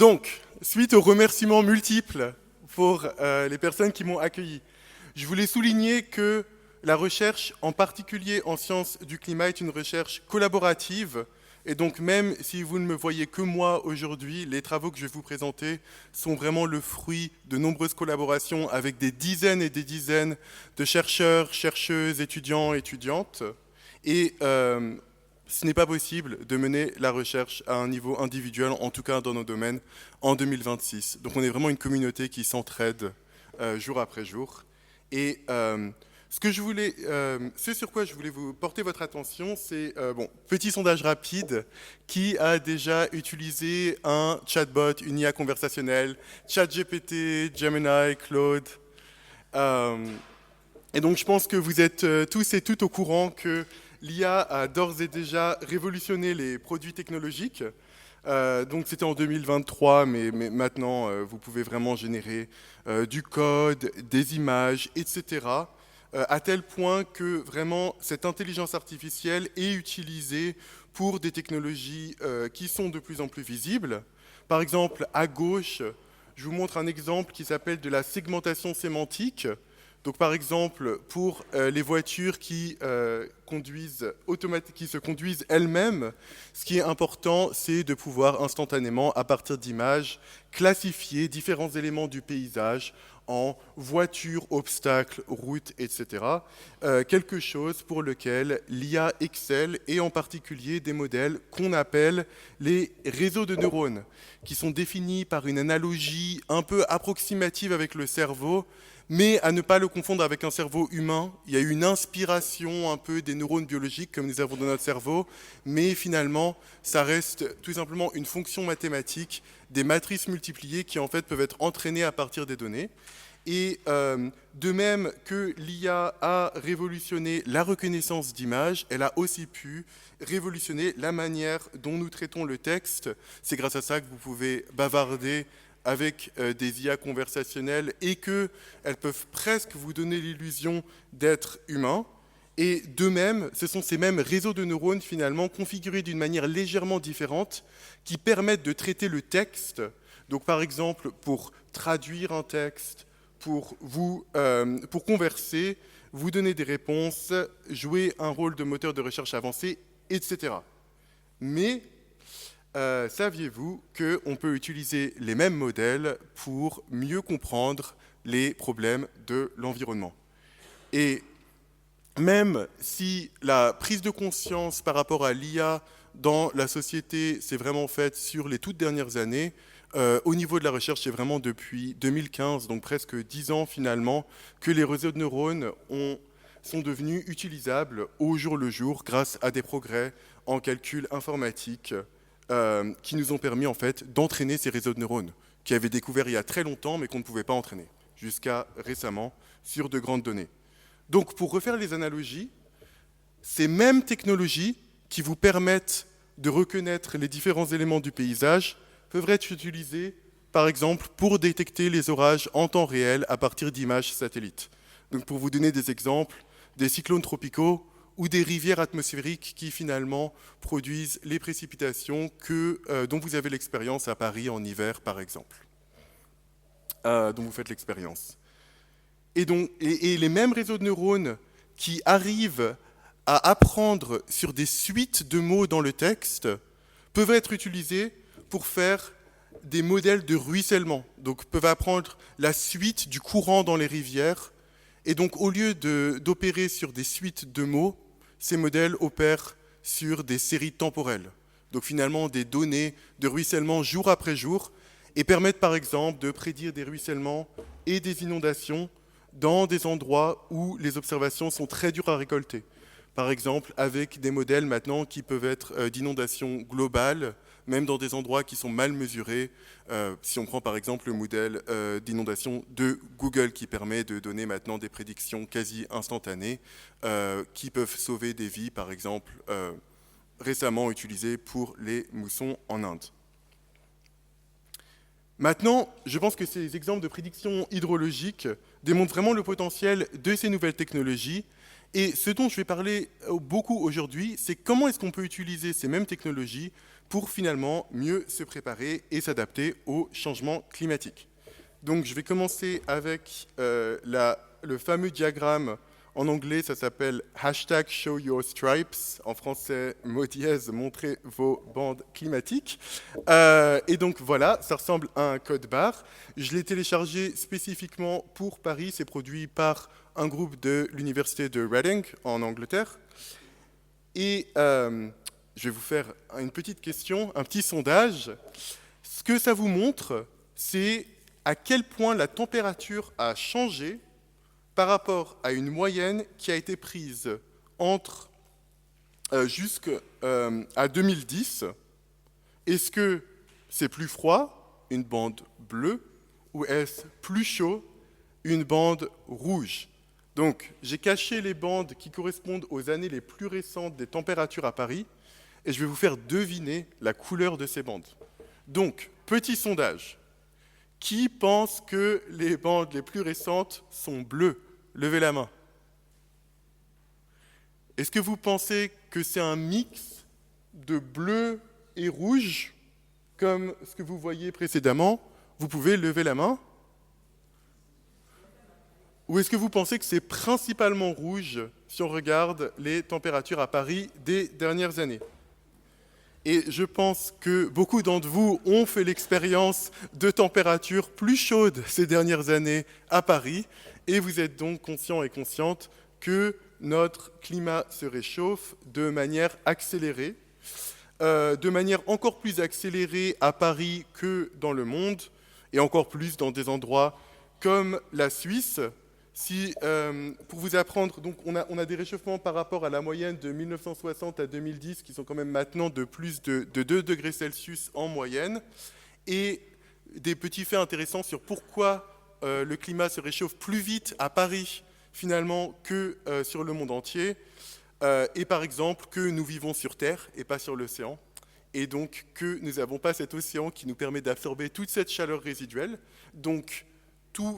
Donc, suite aux remerciements multiples pour les personnes qui m'ont accueilli, je voulais souligner que la recherche, en particulier en sciences du climat, est une recherche collaborative. Et donc, même si vous ne me voyez que moi aujourd'hui, les travaux que je vais vous présenter sont vraiment le fruit de nombreuses collaborations avec des dizaines et des dizaines de chercheurs, chercheuses, étudiants, étudiantes. Et ce n'est pas possible de mener la recherche à un niveau individuel, en tout cas dans nos domaines, en 2026. Donc on est vraiment une communauté qui s'entraide jour après jour. Et ce sur quoi je voulais vous porter votre attention, c'est, petit sondage rapide, qui a déjà utilisé un chatbot, une IA conversationnelle, ChatGPT, Gemini, Claude. Et donc je pense que vous êtes tous et toutes au courant que l'IA a d'ores et déjà révolutionné les produits technologiques. Donc c'était en 2023, mais maintenant vous pouvez vraiment générer du code, des images, etc. À tel point que vraiment cette intelligence artificielle est utilisée pour des technologies qui sont de plus en plus visibles. Par exemple, à gauche, je vous montre un exemple qui s'appelle de la segmentation sémantique. Donc par exemple, pour les voitures qui se conduisent elles-mêmes, ce qui est important, c'est de pouvoir instantanément, à partir d'images, classifier différents éléments du paysage en voitures, obstacles, routes, etc. Quelque chose pour lequel l'IA excelle, et en particulier des modèles qu'on appelle les réseaux de neurones, qui sont définis par une analogie un peu approximative avec le cerveau, mais à ne pas le confondre avec un cerveau humain. Il y a eu une inspiration un peu des neurones biologiques comme nous avons dans notre cerveau, mais finalement, ça reste tout simplement une fonction mathématique des matrices multipliées qui en fait peuvent être entraînées à partir des données. Et de même que l'IA a révolutionné la reconnaissance d'images, elle a aussi pu révolutionner la manière dont nous traitons le texte. C'est grâce à ça que vous pouvez bavarder avec des IA conversationnelles et qu'elles peuvent presque vous donner l'illusion d'être humains. Et de même, ce sont ces mêmes réseaux de neurones finalement configurés d'une manière légèrement différente qui permettent de traiter le texte. Donc par exemple, pour traduire un texte, pour converser, vous donner des réponses, jouer un rôle de moteur de recherche avancé, etc. Mais saviez-vous qu'on peut utiliser les mêmes modèles pour mieux comprendre les problèmes de l'environnement? Et même si la prise de conscience par rapport à l'IA dans la société s'est vraiment faite sur les toutes dernières années, au niveau de la recherche, c'est vraiment depuis 2015, donc presque 10 ans finalement, que les réseaux de neurones sont devenus utilisables au jour le jour grâce à des progrès en calcul informatique qui nous ont permis en fait d'entraîner ces réseaux de neurones, qui avaient découvert il y a très longtemps mais qu'on ne pouvait pas entraîner, jusqu'à récemment, sur de grandes données. Donc pour refaire les analogies, ces mêmes technologies qui vous permettent de reconnaître les différents éléments du paysage peuvent être utilisées, par exemple, pour détecter les orages en temps réel à partir d'images satellites. Donc pour vous donner des exemples, des cyclones tropicaux ou des rivières atmosphériques qui finalement produisent les précipitations dont vous avez l'expérience à Paris en hiver, par exemple, dont vous faites l'expérience. Et les mêmes réseaux de neurones qui arrivent à apprendre sur des suites de mots dans le texte peuvent être utilisés pour faire des modèles de ruissellement. Donc peuvent apprendre la suite du courant dans les rivières. Et donc au lieu d'opérer sur des suites de mots, ces modèles opèrent sur des séries temporelles. Donc finalement des données de ruissellement jour après jour et permettent par exemple de prédire des ruissellements et des inondations dans des endroits où les observations sont très dures à récolter. Par exemple, avec des modèles maintenant qui peuvent être d'inondations globales, même dans des endroits qui sont mal mesurés. Si on prend par exemple le modèle d'inondation de Google qui permet de donner maintenant des prédictions quasi instantanées qui peuvent sauver des vies, par exemple, récemment utilisées pour les moussons en Inde. Maintenant, je pense que ces exemples de prédiction hydrologique démontrent vraiment le potentiel de ces nouvelles technologies Et ce dont je vais parler beaucoup aujourd'hui, c'est comment est-ce qu'on peut utiliser ces mêmes technologies pour finalement mieux se préparer et s'adapter au changement climatique. Donc je vais commencer avec le fameux diagramme. En anglais, ça s'appelle hashtag Show Your Stripes. En français, mot dièse, montrez vos bandes climatiques. Et donc voilà, ça ressemble à un code barre. Je l'ai téléchargé spécifiquement pour Paris. C'est produit par un groupe de l'université de Reading en Angleterre. Et je vais vous faire une petite question, un petit sondage. Ce que ça vous montre, c'est à quel point la température a changé par rapport à une moyenne qui a été prise entre jusqu'à 2010. Est-ce que c'est plus froid, une bande bleue, ou est-ce plus chaud, une bande rouge? Donc, j'ai caché les bandes qui correspondent aux années les plus récentes des températures à Paris, et je vais vous faire deviner la couleur de ces bandes. Donc, petit sondage. Qui pense que les bandes les plus récentes sont bleues? Levez la main. Est-ce que vous pensez que c'est un mix de bleu et rouge, comme ce que vous voyez précédemment? Vous pouvez lever la main. Ou est-ce que vous pensez que c'est principalement rouge si on regarde les températures à Paris des dernières années? Et je pense que beaucoup d'entre vous ont fait l'expérience de températures plus chaudes ces dernières années à Paris, et vous êtes donc conscients et conscientes que notre climat se réchauffe de manière accélérée, de manière encore plus accélérée à Paris que dans le monde, et encore plus dans des endroits comme la Suisse. Pour vous apprendre, donc on a des réchauffements par rapport à la moyenne de 1960 à 2010 qui sont quand même maintenant de plus de 2 degrés Celsius en moyenne, et des petits faits intéressants sur pourquoi le climat se réchauffe plus vite à Paris finalement que sur le monde entier, et par exemple que nous vivons sur Terre et pas sur l'océan, et donc que nous n'avons pas cet océan qui nous permet d'absorber toute cette chaleur résiduelle. Donc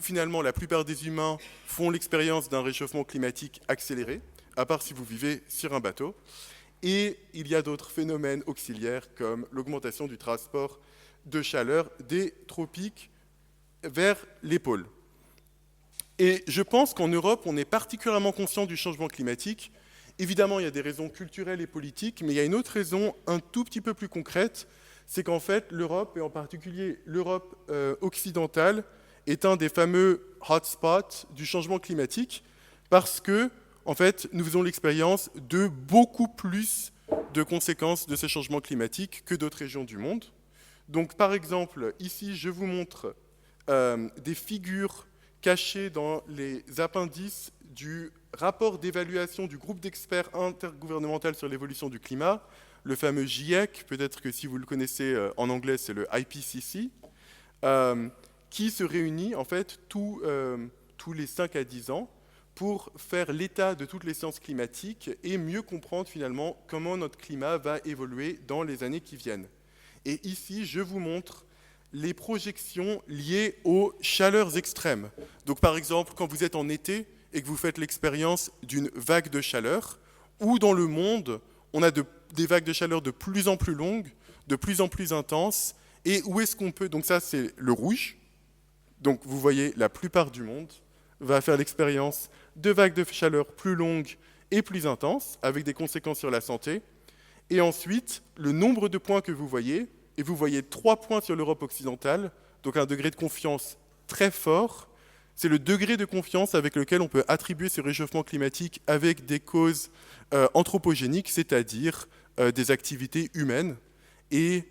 finalement, la plupart des humains font l'expérience d'un réchauffement climatique accéléré, à part si vous vivez sur un bateau. Et il y a d'autres phénomènes auxiliaires comme l'augmentation du transport de chaleur des tropiques vers les pôles. Et je pense qu'en Europe, on est particulièrement conscient du changement climatique. Évidemment, il y a des raisons culturelles et politiques, mais il y a une autre raison un tout petit peu plus concrète, c'est qu'en fait, l'Europe, et en particulier l'Europe occidentale, est un des fameux hotspots du changement climatique parce que, en fait, nous faisons l'expérience de beaucoup plus de conséquences de ce changement climatique que d'autres régions du monde. Donc, par exemple, ici, je vous montre des figures cachées dans les appendices du rapport d'évaluation du groupe d'experts intergouvernemental sur l'évolution du climat, le fameux GIEC, peut-être que si vous le connaissez en anglais, c'est le IPCC, qui se réunit en fait tous les 5 à 10 ans pour faire l'état de toutes les sciences climatiques et mieux comprendre finalement comment notre climat va évoluer dans les années qui viennent. Et ici, je vous montre les projections liées aux chaleurs extrêmes. Donc par exemple, quand vous êtes en été et que vous faites l'expérience d'une vague de chaleur, ou dans le monde, on a des vagues de chaleur de plus en plus longues, de plus en plus intenses, et où est-ce qu'on peut... Donc ça, c'est le rouge. Donc vous voyez, la plupart du monde va faire l'expérience de vagues de chaleur plus longues et plus intenses, avec des conséquences sur la santé. Et ensuite, le nombre de points que vous voyez, et vous voyez 3 points sur l'Europe occidentale, donc un degré de confiance très fort. C'est le degré de confiance avec lequel on peut attribuer ce réchauffement climatique avec des causes anthropogéniques, c'est-à-dire des activités humaines, et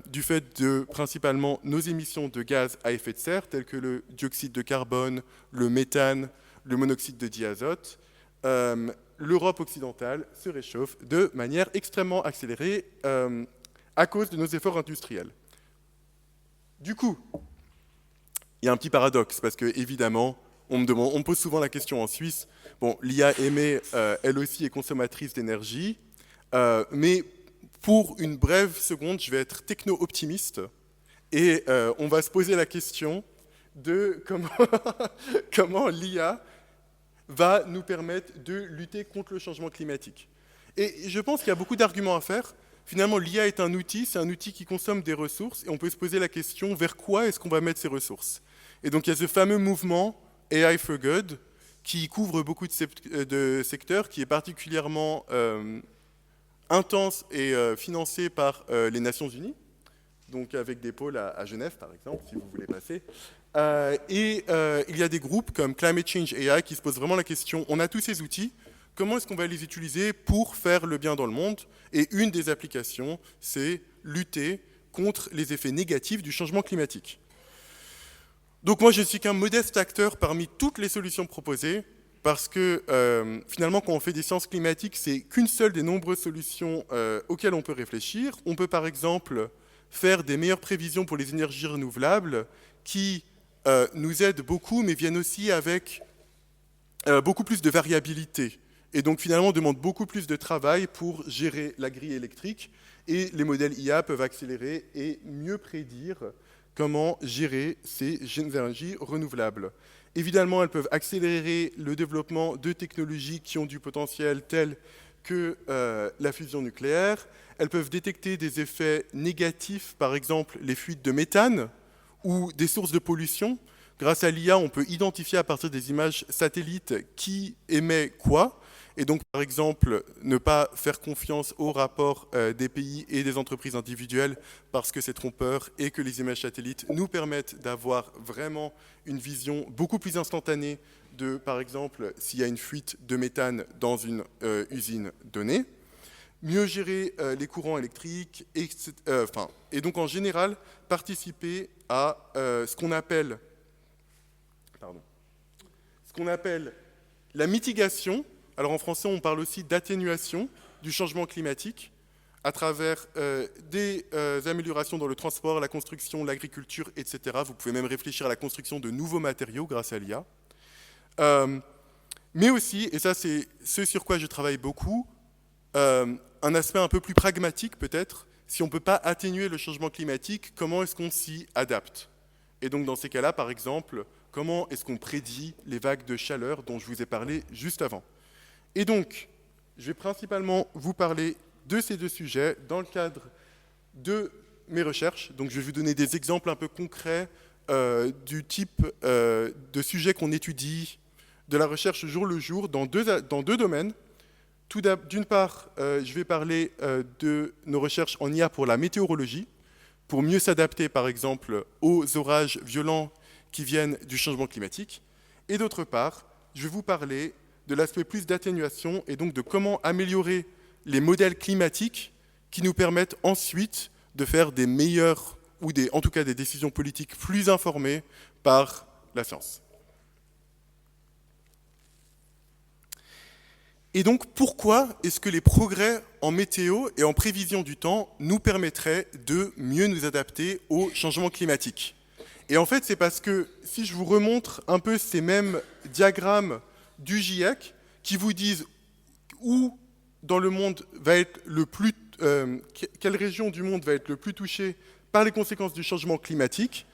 du fait de principalement nos émissions de gaz à effet de serre, telles que le dioxyde de carbone, le méthane, le monoxyde de diazote, l'Europe occidentale se réchauffe de manière extrêmement accélérée à cause de nos efforts industriels. Du coup, il y a un petit paradoxe, parce que évidemment, on me pose souvent la question en Suisse, bon, l'IA émet, elle aussi est consommatrice d'énergie, mais pour une brève seconde, je vais être techno-optimiste, et on va se poser la question de comment l'IA va nous permettre de lutter contre le changement climatique. Et je pense qu'il y a beaucoup d'arguments à faire. Finalement, l'IA est un outil, c'est un outil qui consomme des ressources, et on peut se poser la question vers quoi est-ce qu'on va mettre ces ressources. Et donc il y a ce fameux mouvement AI for Good qui couvre beaucoup de secteurs, qui est particulièrement intense et financé par les Nations Unies, donc avec des pôles à Genève par exemple, si vous voulez passer. Il y a des groupes comme Climate Change AI qui se posent vraiment la question, on a tous ces outils, comment est-ce qu'on va les utiliser pour faire le bien dans le monde? Et une des applications, c'est lutter contre les effets négatifs du changement climatique. Donc moi, je ne suis qu'un modeste acteur parmi toutes les solutions proposées, parce que finalement, quand on fait des sciences climatiques, c'est qu'une seule des nombreuses solutions auxquelles on peut réfléchir. On peut par exemple faire des meilleures prévisions pour les énergies renouvelables qui nous aident beaucoup, mais viennent aussi avec beaucoup plus de variabilité. Et donc finalement, on demande beaucoup plus de travail pour gérer la grille électrique. Et les modèles IA peuvent accélérer et mieux prédire comment gérer ces énergies renouvelables. Évidemment, elles peuvent accélérer le développement de technologies qui ont du potentiel tel que la fusion nucléaire. Elles peuvent détecter des effets négatifs, par exemple les fuites de méthane ou des sources de pollution. Grâce à l'IA, on peut identifier à partir des images satellites qui émet quoi. Et donc, par exemple, ne pas faire confiance aux rapports des pays et des entreprises individuelles parce que c'est trompeur et que les images satellites nous permettent d'avoir vraiment une vision beaucoup plus instantanée de, par exemple, s'il y a une fuite de méthane dans une usine donnée. Mieux gérer les courants électriques, et donc en général, participer à ce qu'on appelle la mitigation. Alors en français, on parle aussi d'atténuation du changement climatique à travers des améliorations dans le transport, la construction, l'agriculture, etc. Vous pouvez même réfléchir à la construction de nouveaux matériaux grâce à l'IA. Mais aussi, et ça c'est ce sur quoi je travaille beaucoup, un aspect un peu plus pragmatique peut-être, si on ne peut pas atténuer le changement climatique, comment est-ce qu'on s'y adapte? Et donc dans ces cas-là, par exemple, comment est-ce qu'on prédit les vagues de chaleur dont je vous ai parlé juste avant? Et donc, je vais principalement vous parler de ces deux sujets dans le cadre de mes recherches. Donc, je vais vous donner des exemples un peu concrets du type de sujets qu'on étudie, de la recherche jour le jour, dans deux domaines. D'une part, je vais parler de nos recherches en IA pour la météorologie, pour mieux s'adapter, par exemple, aux orages violents qui viennent du changement climatique. Et d'autre part, je vais vous parler de l'aspect plus d'atténuation et donc de comment améliorer les modèles climatiques qui nous permettent ensuite de faire des meilleures, ou en tout cas des décisions politiques plus informées par la science. Et donc, pourquoi est-ce que les progrès en météo et en prévision du temps nous permettraient de mieux nous adapter au changement climatique? Et en fait, c'est parce que si je vous remontre un peu ces mêmes diagrammes du GIEC qui vous disent où dans le monde va être le plus, quelle région du monde va être le plus touchée par les conséquences du changement climatique,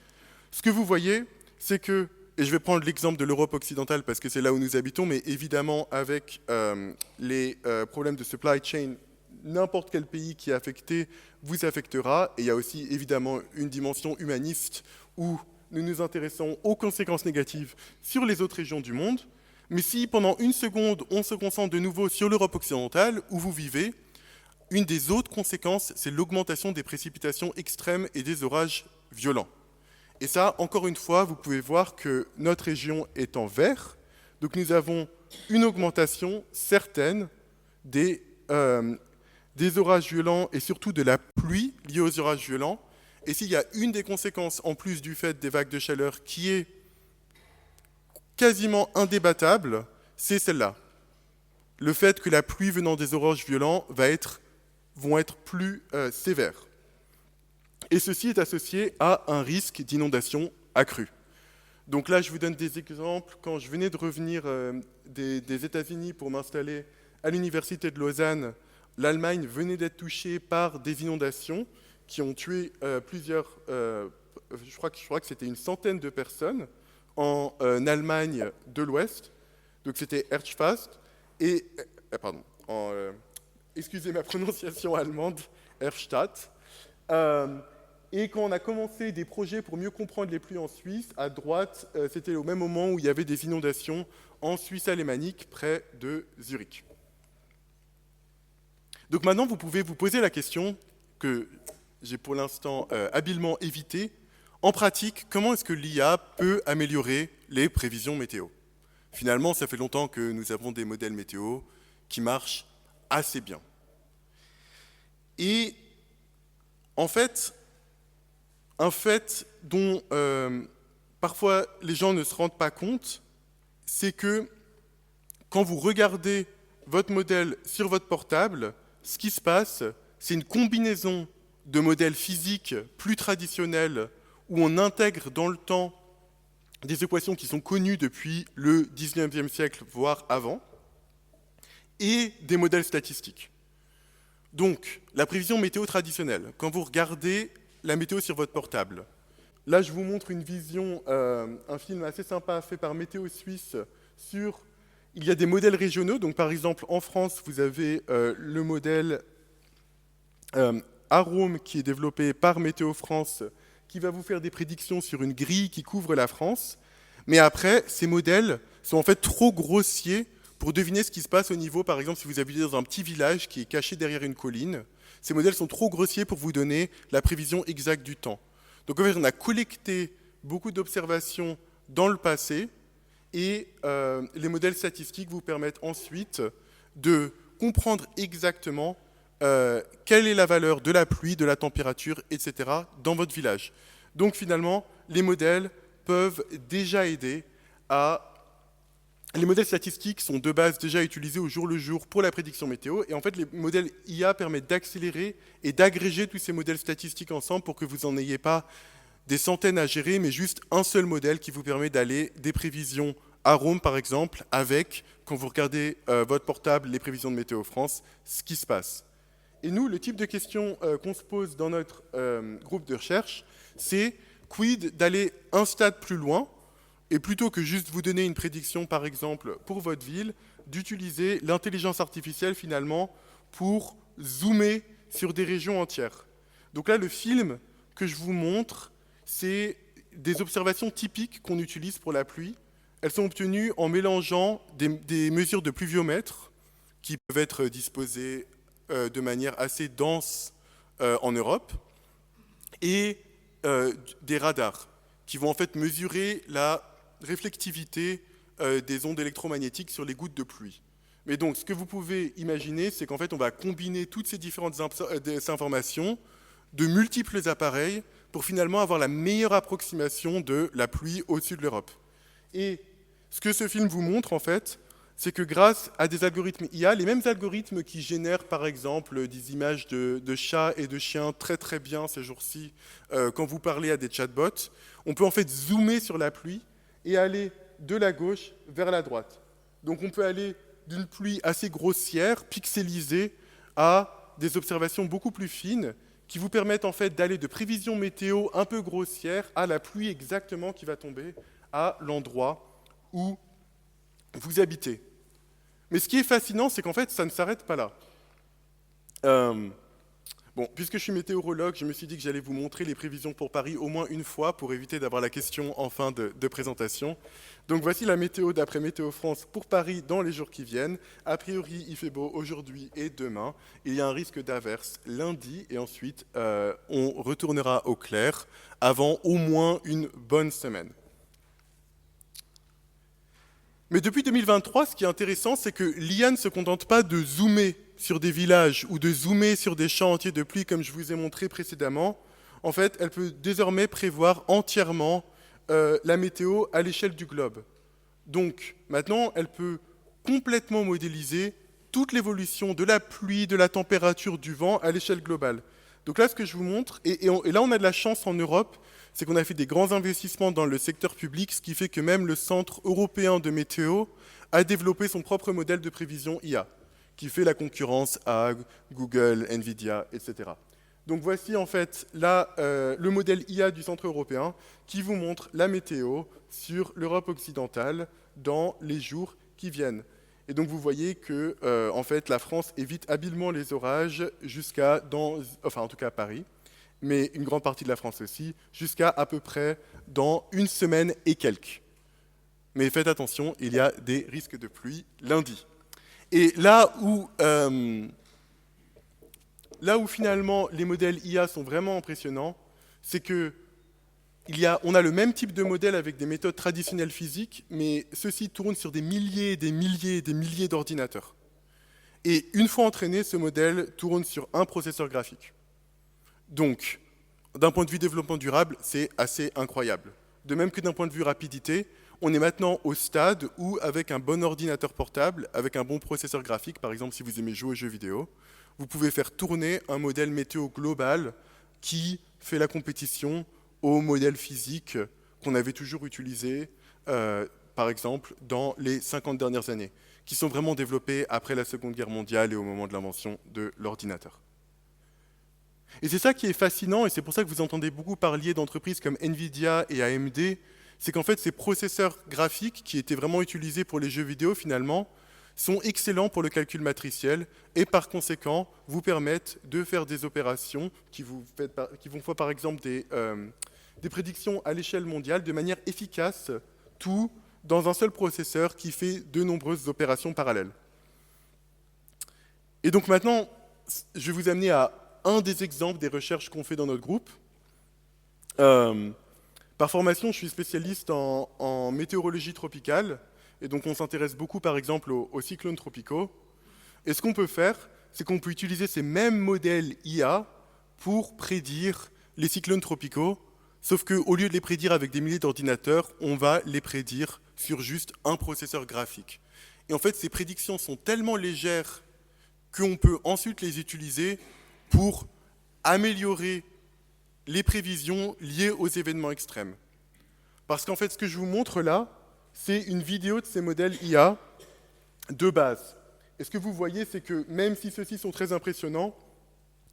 ce que vous voyez, c'est que, et je vais prendre l'exemple de l'Europe occidentale parce que c'est là où nous habitons, mais évidemment avec les problèmes de supply chain, n'importe quel pays qui est affecté vous affectera, et il y a aussi évidemment une dimension humaniste où nous nous intéressons aux conséquences négatives sur les autres régions du monde. Mais si pendant une seconde, on se concentre de nouveau sur l'Europe occidentale, où vous vivez, une des autres conséquences, c'est l'augmentation des précipitations extrêmes et des orages violents. Et ça, encore une fois, vous pouvez voir que notre région est en vert, donc nous avons une augmentation certaine des orages violents et surtout de la pluie liée aux orages violents. Et s'il y a une des conséquences, en plus du fait des vagues de chaleur, qui est quasiment indébattable, c'est celle-là. Le fait que la pluie venant des orages violents vont être plus sévères. Et ceci est associé à un risque d'inondation accru. Donc là, je vous donne des exemples. Quand je venais de revenir des États-Unis pour m'installer à l'université de Lausanne, l'Allemagne venait d'être touchée par des inondations qui ont tué je crois que c'était une centaine de personnes en Allemagne de l'Ouest. Donc c'était Herbstfast et, pardon, excusez ma prononciation allemande, Herbstadt. Et quand on a commencé des projets pour mieux comprendre les pluies en Suisse, à droite, c'était au même moment où il y avait des inondations en Suisse alémanique, près de Zurich. Donc maintenant, vous pouvez vous poser la question que j'ai pour l'instant habilement évitée. En pratique, comment est-ce que l'IA peut améliorer les prévisions météo? Finalement, ça fait longtemps que nous avons des modèles météo qui marchent assez bien. Et en fait, un fait dont parfois les gens ne se rendent pas compte, c'est que quand vous regardez votre modèle sur votre portable, ce qui se passe, c'est une combinaison de modèles physiques plus traditionnels où on intègre dans le temps des équations qui sont connues depuis le 19e siècle, voire avant, et des modèles statistiques. Donc, la prévision météo traditionnelle, quand vous regardez la météo sur votre portable, là je vous montre une vision, un film assez sympa fait par Météo Suisse sur... Il y a des modèles régionaux, donc par exemple en France, vous avez le modèle Arome qui est développé par Météo France, qui va vous faire des prédictions sur une grille qui couvre la France. Mais après, ces modèles sont en fait trop grossiers pour deviner ce qui se passe au niveau, par exemple, si vous habitez dans un petit village qui est caché derrière une colline. Ces modèles sont trop grossiers pour vous donner la prévision exacte du temps. Donc en fait, on a collecté beaucoup d'observations dans le passé, et les modèles statistiques vous permettent ensuite de comprendre exactement quelle est la valeur de la pluie, de la température, etc. dans votre village. Donc finalement, les modèles peuvent déjà aider à... Les modèles statistiques sont de base déjà utilisés au jour le jour pour la prédiction météo, et en fait les modèles IA permettent d'accélérer et d'agréger tous ces modèles statistiques ensemble pour que vous n'en ayez pas des centaines à gérer, mais juste un seul modèle qui vous permet d'aller des prévisions à Rome, par exemple, avec, quand vous regardez votre portable, les prévisions de Météo France, ce qui se passe. Et nous, le type de question qu'on se pose dans notre groupe de recherche, c'est quid d'aller un stade plus loin, et plutôt que juste vous donner une prédiction, par exemple, pour votre ville, d'utiliser l'intelligence artificielle, finalement, pour zoomer sur des régions entières. Donc là, le film que je vous montre, c'est des observations typiques qu'on utilise pour la pluie. Elles sont obtenues en mélangeant des mesures de pluviomètre qui peuvent être disposées de manière assez dense en Europe et des radars qui vont en fait mesurer la réflectivité des ondes électromagnétiques sur les gouttes de pluie. Mais donc, ce que vous pouvez imaginer, c'est qu'en fait, on va combiner toutes ces différentes informations de multiples appareils pour finalement avoir la meilleure approximation de la pluie au-dessus de l'Europe. Et ce que ce film vous montre, en fait, c'est que grâce à des algorithmes IA, les mêmes algorithmes qui génèrent, par exemple, des images de chats et de chiens très très bien ces jours-ci, quand vous parlez à des chatbots, on peut en fait zoomer sur la pluie et aller de la gauche vers la droite. Donc on peut aller d'une pluie assez grossière, pixelisée, à des observations beaucoup plus fines, qui vous permettent en fait d'aller de prévisions météo un peu grossières à la pluie exactement qui va tomber à l'endroit où vous habitez. Mais ce qui est fascinant, c'est qu'en fait, ça ne s'arrête pas là. Bon, puisque je suis météorologue, je me suis dit que j'allais vous montrer les prévisions pour Paris au moins une fois pour éviter d'avoir la question en fin de présentation. Donc voici la météo d'après Météo France pour Paris dans les jours qui viennent. A priori, il fait beau aujourd'hui et demain. Il y a un risque d'averse lundi et ensuite on retournera au clair avant au moins une bonne semaine. Mais depuis 2023, ce qui est intéressant, c'est que l'IA ne se contente pas de zoomer sur des villages ou de zoomer sur des champs entiers de pluie, comme je vous ai montré précédemment. En fait, elle peut désormais prévoir entièrement la météo à l'échelle du globe. Donc, maintenant, elle peut complètement modéliser toute l'évolution de la pluie, de la température, du vent à l'échelle globale. Donc là, ce que je vous montre, et là, on a de la chance en Europe, c'est qu'on a fait des grands investissements dans le secteur public, ce qui fait que même le Centre européen de météo a développé son propre modèle de prévision IA, qui fait la concurrence à Google, Nvidia, etc. Donc voici en fait là, le modèle IA du Centre européen qui vous montre la météo sur l'Europe occidentale dans les jours qui viennent. Et donc vous voyez que en fait, la France évite habilement les orages enfin en tout cas à Paris, mais une grande partie de la France aussi, jusqu'à à peu près dans une semaine et quelques. Mais faites attention, il y a des risques de pluie lundi. Et là où finalement les modèles IA sont vraiment impressionnants, c'est que on a le même type de modèle avec des méthodes traditionnelles physiques, mais ceux-ci tournent sur des milliers, des milliers, des milliers d'ordinateurs. Et une fois entraîné, ce modèle tourne sur un processeur graphique. Donc, d'un point de vue développement durable, c'est assez incroyable. De même que d'un point de vue rapidité, on est maintenant au stade où, avec un bon ordinateur portable, avec un bon processeur graphique, par exemple si vous aimez jouer aux jeux vidéo, vous pouvez faire tourner un modèle météo global qui fait la compétition au modèle physique qu'on avait toujours utilisé, par exemple, dans les 50 dernières années, qui sont vraiment développés après la Seconde Guerre mondiale et au moment de l'invention de l'ordinateur. Et c'est ça qui est fascinant, et c'est pour ça que vous entendez beaucoup parler d'entreprises comme Nvidia et AMD, c'est qu'en fait, ces processeurs graphiques qui étaient vraiment utilisés pour les jeux vidéo, finalement, sont excellents pour le calcul matriciel et par conséquent vous permettent de faire des opérations qui vont faire par exemple des prédictions à l'échelle mondiale de manière efficace, tout dans un seul processeur qui fait de nombreuses opérations parallèles. Et donc maintenant, je vais vous amener à un des exemples des recherches qu'on fait dans notre groupe. Par formation, je suis spécialiste en météorologie tropicale, et donc on s'intéresse beaucoup par exemple aux cyclones tropicaux. Et ce qu'on peut faire, c'est qu'on peut utiliser ces mêmes modèles IA pour prédire les cyclones tropicaux, sauf qu'au lieu de les prédire avec des milliers d'ordinateurs, on va les prédire sur juste un processeur graphique. Et en fait, ces prédictions sont tellement légères qu'on peut ensuite les utiliser pour améliorer les prévisions liées aux événements extrêmes. Parce qu'en fait, ce que je vous montre là, c'est une vidéo de ces modèles IA de base. Et ce que vous voyez, c'est que même si ceux-ci sont très impressionnants,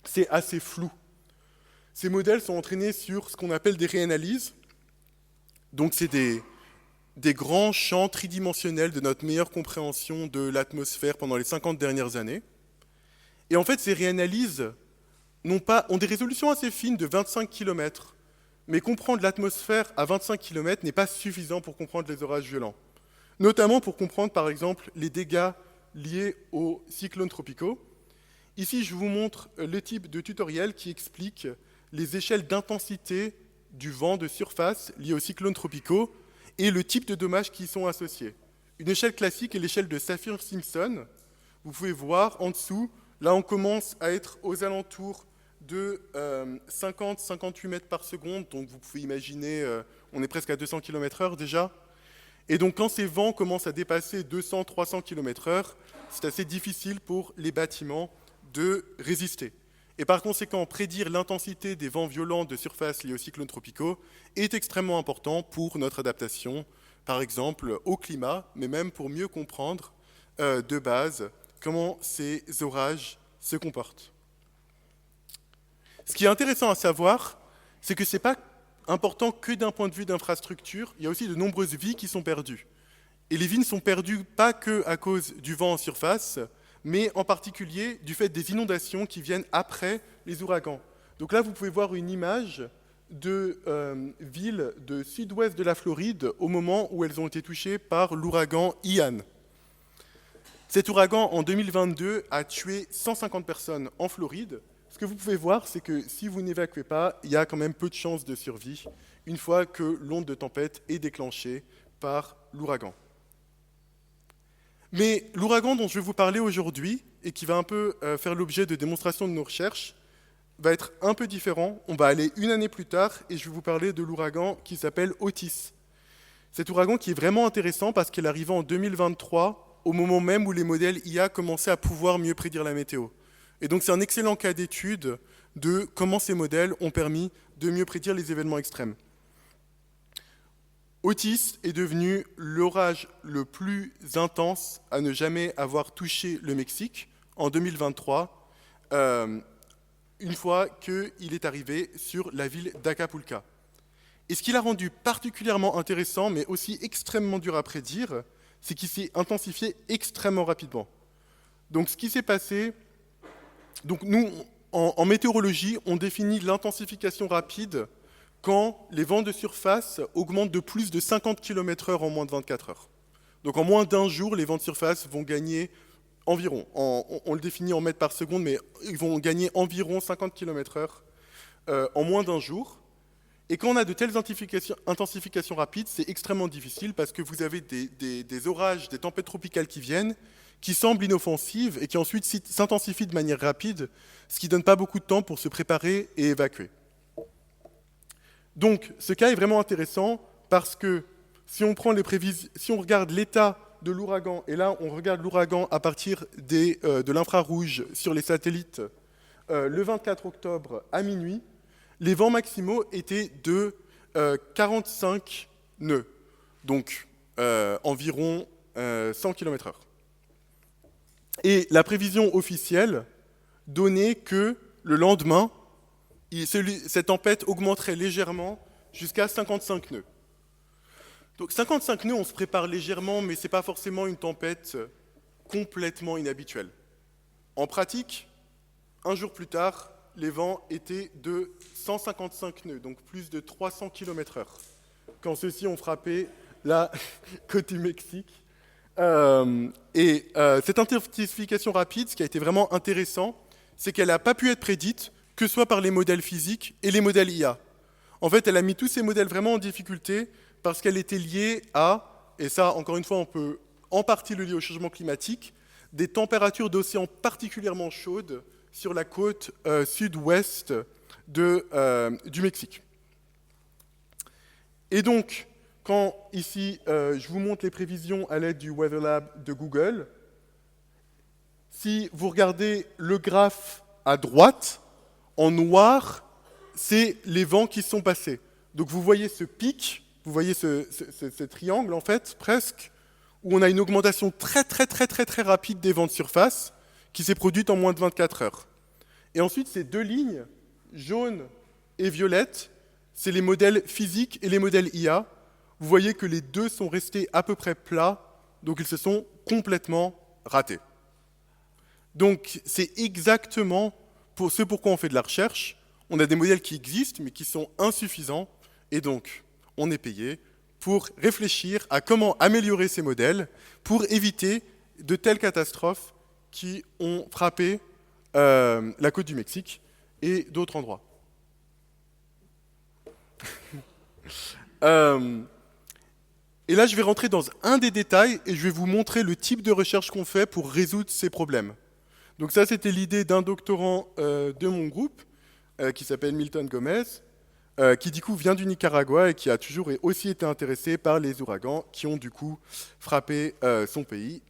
c'est assez flou. Ces modèles sont entraînés sur ce qu'on appelle des réanalyses. Donc c'est des grands champs tridimensionnels de notre meilleure compréhension de l'atmosphère pendant les 50 dernières années. Et en fait, ces réanalyses ont des résolutions assez fines de 25 km, mais comprendre l'atmosphère à 25 km n'est pas suffisant pour comprendre les orages violents. Notamment pour comprendre, par exemple, les dégâts liés aux cyclones tropicaux. Ici, je vous montre le type de tutoriel qui explique les échelles d'intensité du vent de surface liées aux cyclones tropicaux et le type de dommages qui y sont associés. Une échelle classique est l'échelle de Saffir-Simpson. Vous pouvez voir en dessous, là on commence à être aux alentours de 50-58 mètres par seconde, donc vous pouvez imaginer, on est presque à 200 km/h déjà. Et donc quand ces vents commencent à dépasser 200-300 km/h, c'est assez difficile pour les bâtiments de résister. Et par conséquent, prédire l'intensité des vents violents de surface liés aux cyclones tropicaux est extrêmement important pour notre adaptation, par exemple au climat, mais même pour mieux comprendre de base comment ces orages se comportent. Ce qui est intéressant à savoir, c'est que ce n'est pas important que d'un point de vue d'infrastructure, il y a aussi de nombreuses vies qui sont perdues. Et les vies ne sont perdues pas que à cause du vent en surface, mais en particulier du fait des inondations qui viennent après les ouragans. Donc là, vous pouvez voir une image de villes de sud-ouest de la Floride au moment où elles ont été touchées par l'ouragan Ian. Cet ouragan, en 2022, a tué 150 personnes en Floride. Ce que vous pouvez voir, c'est que si vous n'évacuez pas, il y a quand même peu de chances de survie une fois que l'onde de tempête est déclenchée par l'ouragan. Mais l'ouragan dont je vais vous parler aujourd'hui, et qui va un peu faire l'objet de démonstrations de nos recherches, va être un peu différent. On va aller une année plus tard, et je vais vous parler de l'ouragan qui s'appelle Otis. Cet ouragan qui est vraiment intéressant parce qu'il arrivait en 2023, au moment même où les modèles IA commençaient à pouvoir mieux prédire la météo. Et donc c'est un excellent cas d'étude de comment ces modèles ont permis de mieux prédire les événements extrêmes. Otis est devenu l'orage le plus intense à ne jamais avoir touché le Mexique en 2023, une fois qu'il est arrivé sur la ville d'Acapulco. Et ce qui l'a rendu particulièrement intéressant, mais aussi extrêmement dur à prédire, c'est qu'il s'est intensifié extrêmement rapidement. Donc ce qui s'est passé, donc nous, en météorologie, on définit l'intensification rapide quand les vents de surface augmentent de plus de 50 km/h en moins de 24 heures. Donc en moins d'un jour, les vents de surface vont gagner environ, on le définit en mètres par seconde, mais ils vont gagner environ 50 km/h en moins d'un jour. Et quand on a de telles intensifications rapides, c'est extrêmement difficile parce que vous avez des orages, des tempêtes tropicales qui viennent, qui semblent inoffensives et qui ensuite s'intensifient de manière rapide, ce qui ne donne pas beaucoup de temps pour se préparer et évacuer. Donc, ce cas est vraiment intéressant parce que si on regarde l'état de l'ouragan, et là on regarde l'ouragan à partir de l'infrarouge sur les satellites le 24 octobre à minuit, les vents maximaux étaient de 45 nœuds, donc environ 100 km/h. Et la prévision officielle donnait que le lendemain, cette tempête augmenterait légèrement jusqu'à 55 nœuds. Donc 55 nœuds, on se prépare légèrement, mais ce n'est pas forcément une tempête complètement inhabituelle. En pratique, un jour plus tard, les vents étaient de 155 nœuds, donc plus de 300 km/h, quand ceux-ci ont frappé la côte du Mexique. Cette intensification rapide, ce qui a été vraiment intéressant, c'est qu'elle n'a pas pu être prédite, que ce soit par les modèles physiques et les modèles IA. En fait, elle a mis tous ces modèles vraiment en difficulté parce qu'elle était liée à, et ça, encore une fois, on peut en partie le lier au changement climatique, des températures d'océan particulièrement chaudes sur la côte sud-ouest du Mexique. Et donc, quand ici, je vous montre les prévisions à l'aide du Weather Lab de Google, si vous regardez le graphe à droite, en noir, c'est les vents qui sont passés. Donc vous voyez ce pic, vous voyez ce triangle en fait, presque, où on a une augmentation très rapide des vents de surface qui s'est produite en moins de 24 heures. Et ensuite, ces deux lignes, jaune et violette, c'est les modèles physiques et les modèles IA. Vous voyez que les deux sont restés à peu près plats, donc ils se sont complètement ratés. Donc c'est exactement ce pourquoi on fait de la recherche. On a des modèles qui existent, mais qui sont insuffisants, et donc on est payé pour réfléchir à comment améliorer ces modèles pour éviter de telles catastrophes qui ont frappé la côte du Mexique et d'autres endroits. Et là, je vais rentrer dans un des détails et je vais vous montrer le type de recherche qu'on fait pour résoudre ces problèmes. Donc ça, c'était l'idée d'un doctorant de mon groupe qui s'appelle Milton Gomez, qui du coup vient du Nicaragua et qui a toujours aussi été intéressé par les ouragans qui ont du coup frappé son pays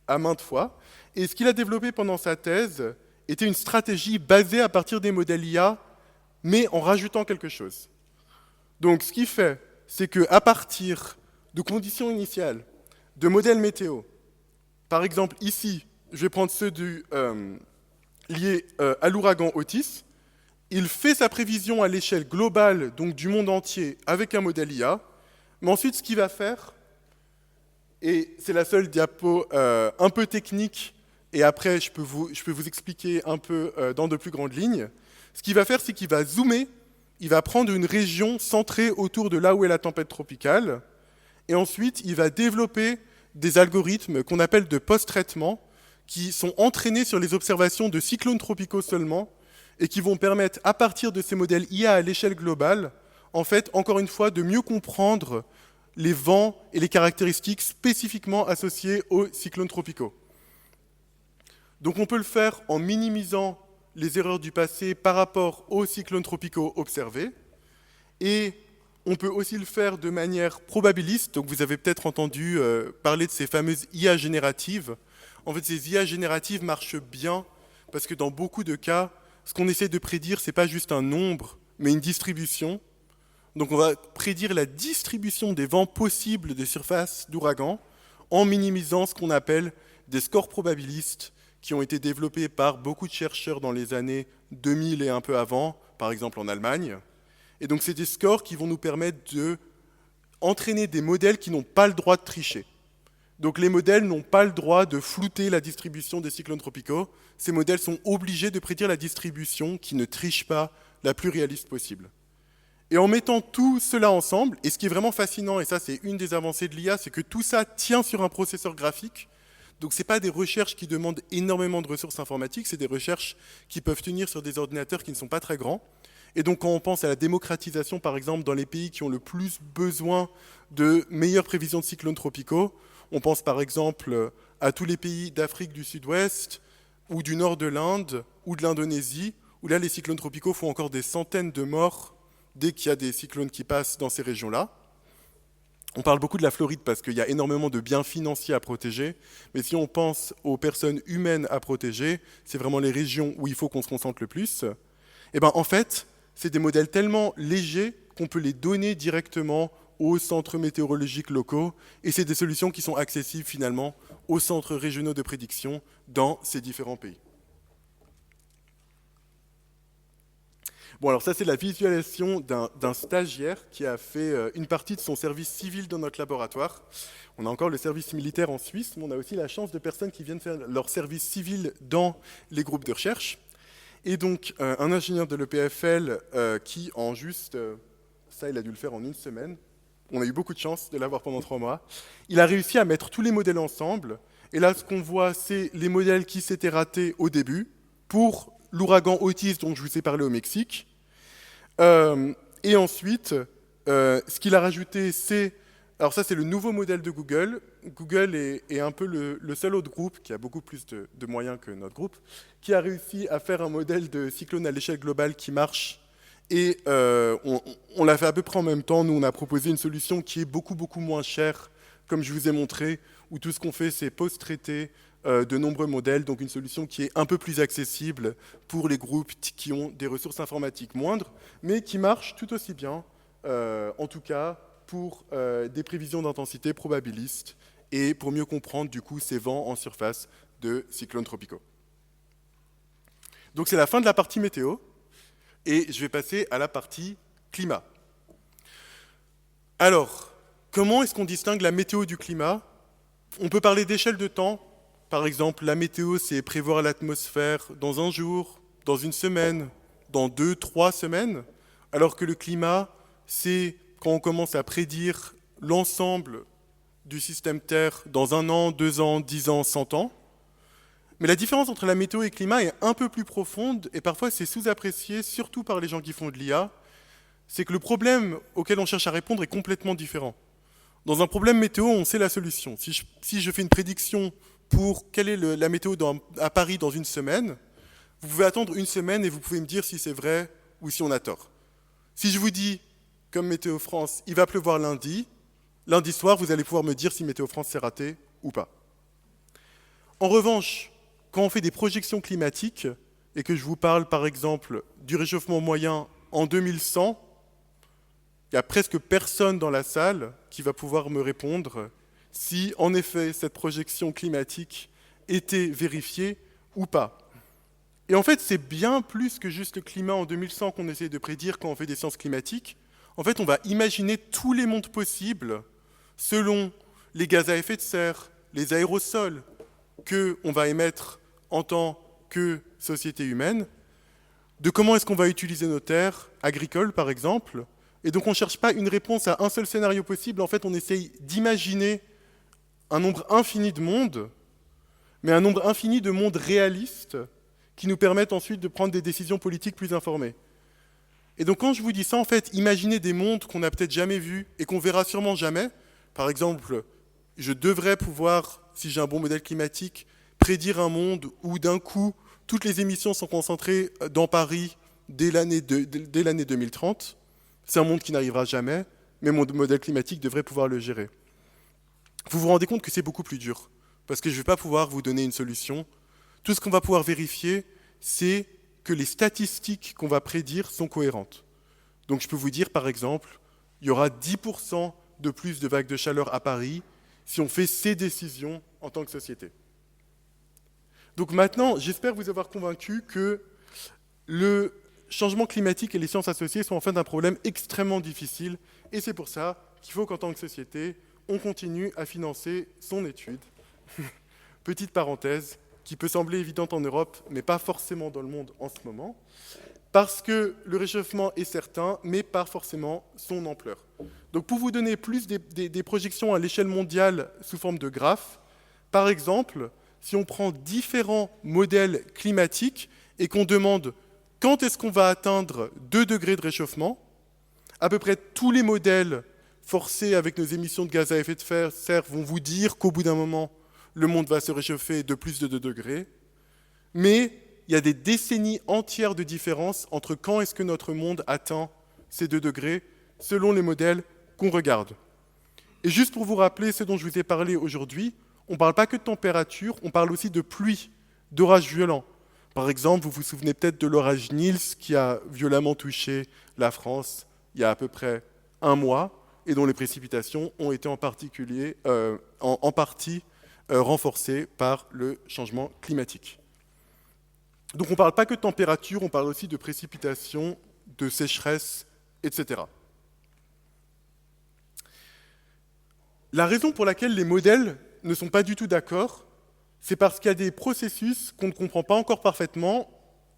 à maintes fois. Et ce qu'il a développé pendant sa thèse était une stratégie basée à partir des modèles IA, mais en rajoutant quelque chose. Donc ce qu'il fait, c'est qu'à partir de conditions initiales, de modèles météo, par exemple ici, je vais prendre ceux liés à l'ouragan Otis, il fait sa prévision à l'échelle globale, donc du monde entier, avec un modèle IA, mais ensuite ce qu'il va faire, et c'est la seule diapo un peu technique, et après je peux vous expliquer un peu dans de plus grandes lignes, ce qu'il va faire, c'est qu'il va zoomer, il va prendre une région centrée autour de là où est la tempête tropicale, et ensuite il va développer des algorithmes qu'on appelle de post-traitement, qui sont entraînés sur les observations de cyclones tropicaux seulement, et qui vont permettre, à partir de ces modèles IA à l'échelle globale, en fait, encore une fois, de mieux comprendre les vents et les caractéristiques spécifiquement associées aux cyclones tropicaux. Donc on peut le faire en minimisant les erreurs du passé par rapport aux cyclones tropicaux observés, et on peut aussi le faire de manière probabiliste. Donc vous avez peut-être entendu parler de ces fameuses IA génératives. En fait, ces IA génératives marchent bien parce que dans beaucoup de cas, ce qu'on essaie de prédire, ce n'est pas juste un nombre, mais une distribution. Donc on va prédire la distribution des vents possibles de surface d'ouragan en minimisant ce qu'on appelle des scores probabilistes qui ont été développés par beaucoup de chercheurs dans les années 2000 et un peu avant, par exemple en Allemagne. Et donc c'est des scores qui vont nous permettre d'entraîner des modèles qui n'ont pas le droit de tricher. Donc les modèles n'ont pas le droit de flouter la distribution des cyclones tropicaux. Ces modèles sont obligés de prédire la distribution qui ne triche pas la plus réaliste possible. Et en mettant tout cela ensemble, et ce qui est vraiment fascinant, et ça c'est une des avancées de l'IA, c'est que tout ça tient sur un processeur graphique. Donc ce n'est pas des recherches qui demandent énormément de ressources informatiques, c'est des recherches qui peuvent tenir sur des ordinateurs qui ne sont pas très grands. Et donc quand on pense à la démocratisation, par exemple, dans les pays qui ont le plus besoin de meilleures prévisions de cyclones tropicaux, on pense par exemple à tous les pays d'Afrique du Sud-Ouest, ou du nord de l'Inde, ou de l'Indonésie, où là les cyclones tropicaux font encore des centaines de morts dès qu'il y a des cyclones qui passent dans ces régions-là. On parle beaucoup de la Floride parce qu'il y a énormément de biens financiers à protéger, mais si on pense aux personnes humaines à protéger, c'est vraiment les régions où il faut qu'on se concentre le plus. Et ben en fait, c'est des modèles tellement légers qu'on peut les donner directement aux centres météorologiques locaux, et c'est des solutions qui sont accessibles finalement aux centres régionaux de prédiction dans ces différents pays. Bon, alors ça, c'est la visualisation d'un stagiaire qui a fait une partie de son service civil dans notre laboratoire. On a encore le service militaire en Suisse, mais on a aussi la chance de personnes qui viennent faire leur service civil dans les groupes de recherche. Et donc, un ingénieur de l'EPFL qui, en juste, ça, il a dû le faire en une semaine. On a eu beaucoup de chance de l'avoir pendant 3 mois. Il a réussi à mettre tous les modèles ensemble. Et là, ce qu'on voit, c'est les modèles qui s'étaient ratés au début pour l'ouragan Otis dont je vous ai parlé au Mexique. Et ensuite, ce qu'il a rajouté, c'est... Alors ça, c'est le nouveau modèle de Google. Google est un peu le seul autre groupe, qui a beaucoup plus de moyens que notre groupe, qui a réussi à faire un modèle de cyclone à l'échelle globale qui marche. Et on l'a fait à peu près en même temps. Nous, on a proposé une solution qui est beaucoup, beaucoup moins chère, comme je vous ai montré, où tout ce qu'on fait, c'est post-traiter de nombreux modèles, donc une solution qui est un peu plus accessible pour les groupes qui ont des ressources informatiques moindres, mais qui marche tout aussi bien, en tout cas pour des prévisions d'intensité probabilistes et pour mieux comprendre du coup ces vents en surface de cyclones tropicaux. Donc c'est la fin de la partie météo, et je vais passer à la partie climat. Alors, comment est-ce qu'on distingue la météo du climat? On peut parler d'échelle de temps. Par exemple, la météo, c'est prévoir l'atmosphère dans un jour, dans une semaine, dans 2, 3 semaines, alors que le climat, c'est quand on commence à prédire l'ensemble du système Terre dans 1 an, 2 ans, 10 ans, 100 ans. Mais la différence entre la météo et le climat est un peu plus profonde, et parfois c'est sous-apprécié, surtout par les gens qui font de l'IA, c'est que le problème auquel on cherche à répondre est complètement différent. Dans un problème météo, on sait la solution. Si je fais une prédiction pour quelle est la météo à Paris dans une semaine, vous pouvez attendre une semaine et vous pouvez me dire si c'est vrai ou si on a tort. Si je vous dis, comme Météo France, il va pleuvoir lundi soir, vous allez pouvoir me dire si Météo France s'est raté ou pas. En revanche, quand on fait des projections climatiques, et que je vous parle par exemple du réchauffement moyen en 2100, il n'y a presque personne dans la salle qui va pouvoir me répondre si, en effet, cette projection climatique était vérifiée ou pas. Et en fait, c'est bien plus que juste le climat en 2100 qu'on essaie de prédire quand on fait des sciences climatiques. En fait, on va imaginer tous les mondes possibles selon les gaz à effet de serre, les aérosols qu'on va émettre en tant que société humaine, de comment est-ce qu'on va utiliser nos terres agricoles, par exemple. Et donc, on ne cherche pas une réponse à un seul scénario possible. En fait, on essaye d'imaginer un nombre infini de mondes, mais un nombre infini de mondes réalistes qui nous permettent ensuite de prendre des décisions politiques plus informées. Et donc quand je vous dis ça, en fait, imaginez des mondes qu'on n'a peut-être jamais vus et qu'on verra sûrement jamais. Par exemple, je devrais pouvoir, si j'ai un bon modèle climatique, prédire un monde où d'un coup, toutes les émissions sont concentrées dans Paris dès l'année 2030. C'est un monde qui n'arrivera jamais, mais mon modèle climatique devrait pouvoir le gérer. Vous vous rendez compte que c'est beaucoup plus dur, parce que je ne vais pas pouvoir vous donner une solution. Tout ce qu'on va pouvoir vérifier, c'est que les statistiques qu'on va prédire sont cohérentes. Donc je peux vous dire, par exemple, il y aura 10% de plus de vagues de chaleur à Paris si on fait ces décisions en tant que société. Donc maintenant, j'espère vous avoir convaincu que le changement climatique et les sciences associées sont en fait un problème extrêmement difficile, et c'est pour ça qu'il faut qu'en tant que société, on continue à financer son étude. Petite parenthèse, qui peut sembler évidente en Europe, mais pas forcément dans le monde en ce moment, parce que le réchauffement est certain, mais pas forcément son ampleur. Donc pour vous donner plus des projections à l'échelle mondiale sous forme de graphes, par exemple, si on prend différents modèles climatiques et qu'on demande quand est-ce qu'on va atteindre 2 degrés de réchauffement, à peu près tous les modèles forcés avec nos émissions de gaz à effet de serre vont vous dire qu'au bout d'un moment, le monde va se réchauffer de plus de 2 degrés, mais il y a des décennies entières de différence entre quand est-ce que notre monde atteint ces 2 degrés, selon les modèles qu'on regarde. Et juste pour vous rappeler ce dont je vous ai parlé aujourd'hui, on ne parle pas que de température, on parle aussi de pluie, d'orages violents. Par exemple, vous vous souvenez peut-être de l'orage Niels qui a violemment touché la France il y a à peu près un mois et dont les précipitations ont été en partie renforcées par le changement climatique. Donc on ne parle pas que de température, on parle aussi de précipitations, de sécheresse, etc. La raison pour laquelle les modèles ne sont pas du tout d'accord, c'est parce qu'il y a des processus qu'on ne comprend pas encore parfaitement,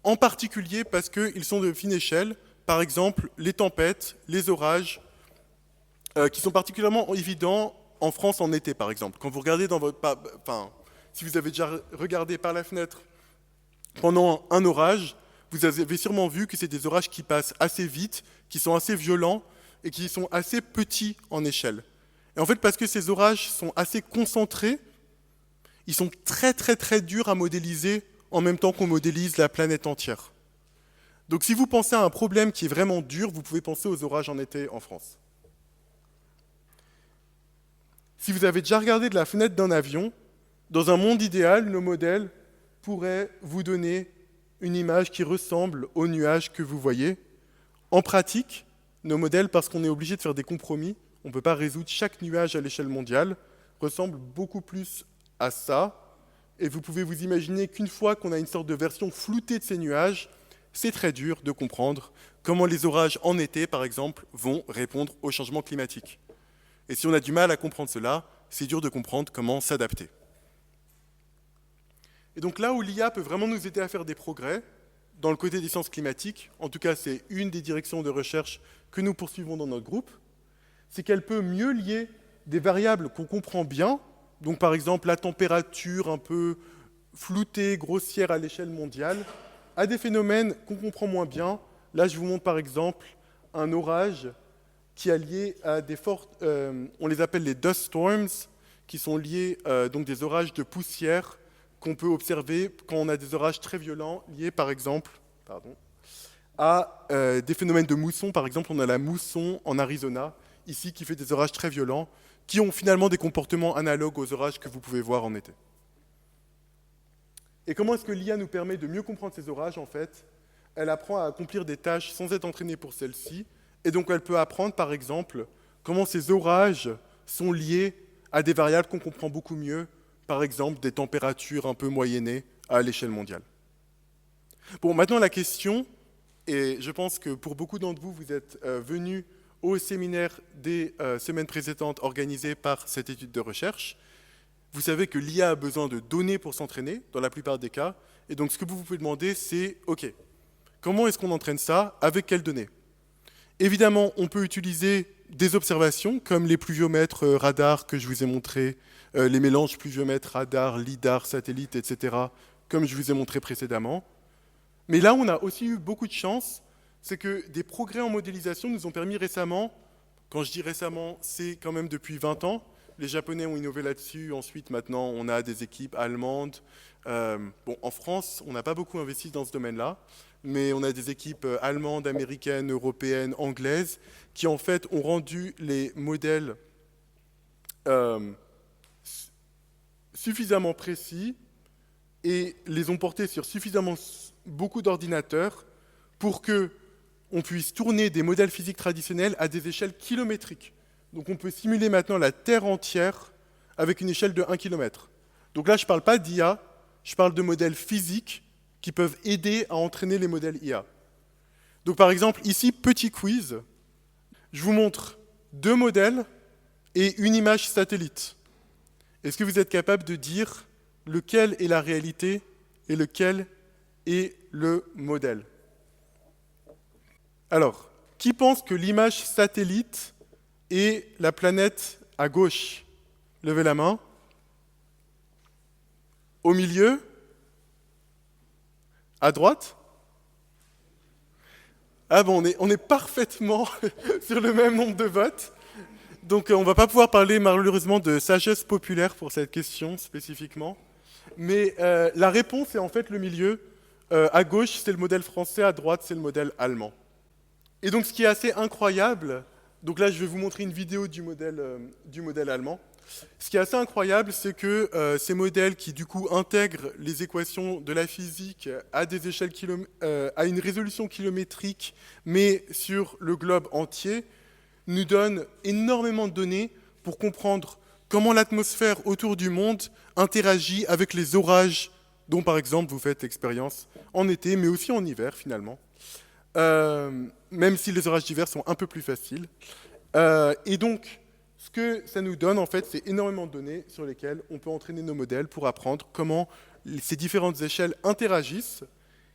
en particulier parce qu'ils sont de fine échelle, par exemple les tempêtes, les orages, qui sont particulièrement évidents en France en été, par exemple. Quand vous regardez dans votre... si vous avez déjà regardé par la fenêtre pendant un orage, vous avez sûrement vu que c'est des orages qui passent assez vite, qui sont assez violents et qui sont assez petits en échelle. Et en fait, parce que ces orages sont assez concentrés, ils sont très très très durs à modéliser en même temps qu'on modélise la planète entière. Donc si vous pensez à un problème qui est vraiment dur, vous pouvez penser aux orages en été en France. Si vous avez déjà regardé de la fenêtre d'un avion, dans un monde idéal, nos modèles pourraient vous donner une image qui ressemble aux nuages que vous voyez. En pratique, nos modèles, parce qu'on est obligé de faire des compromis, on ne peut pas résoudre chaque nuage à l'échelle mondiale, ressemblent beaucoup plus à ça. Et vous pouvez vous imaginer qu'une fois qu'on a une sorte de version floutée de ces nuages, c'est très dur de comprendre comment les orages en été, par exemple, vont répondre au changement climatique. Et si on a du mal à comprendre cela, c'est dur de comprendre comment s'adapter. Et donc là où l'IA peut vraiment nous aider à faire des progrès, dans le côté des sciences climatiques, en tout cas c'est une des directions de recherche que nous poursuivons dans notre groupe, c'est qu'elle peut mieux lier des variables qu'on comprend bien, donc par exemple la température un peu floutée, grossière à l'échelle mondiale, à des phénomènes qu'on comprend moins bien. Là je vous montre par exemple un orage qui est lié à des fortes, on les appelle les dust storms, qui sont liés donc des orages de poussière qu'on peut observer quand on a des orages très violents liés par exemple à des phénomènes de mousson. Par exemple, on a la mousson en Arizona, ici, qui fait des orages très violents, qui ont finalement des comportements analogues aux orages que vous pouvez voir en été. Et comment est-ce que l'IA nous permet de mieux comprendre ces orages, en fait? Elle apprend à accomplir des tâches sans être entraînée pour celles-ci, et donc elle peut apprendre, par exemple, comment ces orages sont liés à des variables qu'on comprend beaucoup mieux, par exemple des températures un peu moyennées à l'échelle mondiale. Bon, maintenant la question, et je pense que pour beaucoup d'entre vous, vous êtes venus au séminaire des semaines précédentes organisé par cette étude de recherche. Vous savez que l'IA a besoin de données pour s'entraîner, dans la plupart des cas, et donc ce que vous pouvez demander, c'est, OK, comment est-ce qu'on entraîne ça, avec quelles données? Évidemment, on peut utiliser des observations, comme les pluviomètres radars que je vous ai montrés, les mélanges pluviomètres, radars, lidar, satellites, etc., comme je vous ai montré précédemment. Mais là, on a aussi eu beaucoup de chance, c'est que des progrès en modélisation nous ont permis récemment, quand je dis récemment, c'est quand même depuis 20 ans, les Japonais ont innové là-dessus, ensuite maintenant on a des équipes allemandes. En France, on n'a pas beaucoup investi dans ce domaine-là, mais on a des équipes allemandes, américaines, européennes, anglaises, qui en fait ont rendu les modèles suffisamment précis et les ont portés sur suffisamment beaucoup d'ordinateurs pour qu'on puisse tourner des modèles physiques traditionnels à des échelles kilométriques. Donc on peut simuler maintenant la Terre entière avec une échelle de 1 km. Donc là, je ne parle pas d'IA, je parle de modèles physiques qui peuvent aider à entraîner les modèles IA. Donc par exemple, ici, petit quiz. Je vous montre deux modèles et une image satellite. Est-ce que vous êtes capable de dire lequel est la réalité et lequel est le modèle? Alors, qui pense que l'image satellite est la planète à gauche? Levez la main. Au milieu? À droite? Ah bon, on est parfaitement sur le même nombre de votes. Donc on ne va pas pouvoir parler malheureusement de sagesse populaire pour cette question spécifiquement. Mais la réponse est en fait le milieu. À gauche, c'est le modèle français, à droite, c'est le modèle allemand. Et donc ce qui est assez incroyable, donc là je vais vous montrer une vidéo du modèle allemand. Ce qui est assez incroyable, c'est que ces modèles qui du coup intègrent les équations de la physique à des échelles à une résolution kilométrique, mais sur le globe entier, nous donnent énormément de données pour comprendre comment l'atmosphère autour du monde interagit avec les orages dont par exemple vous faites l'expérience en été, mais aussi en hiver finalement. Même si les orages d'hiver sont un peu plus faciles. Et donc, ce que ça nous donne, en fait, c'est énormément de données sur lesquelles on peut entraîner nos modèles pour apprendre comment ces différentes échelles interagissent.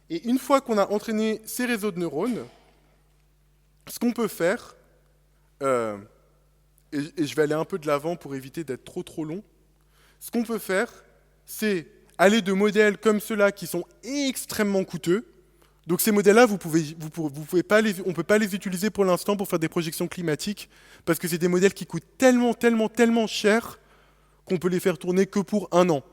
Et une fois qu'on a entraîné ces réseaux de neurones, ce qu'on peut faire, et je vais aller un peu de l'avant pour éviter d'être trop long, ce qu'on peut faire, c'est aller de modèles comme ceux-là qui sont extrêmement coûteux. Donc ces modèles-là, on ne peut pas les utiliser pour l'instant pour faire des projections climatiques, parce que c'est des modèles qui coûtent tellement cher qu'on peut les faire tourner que pour 1 an.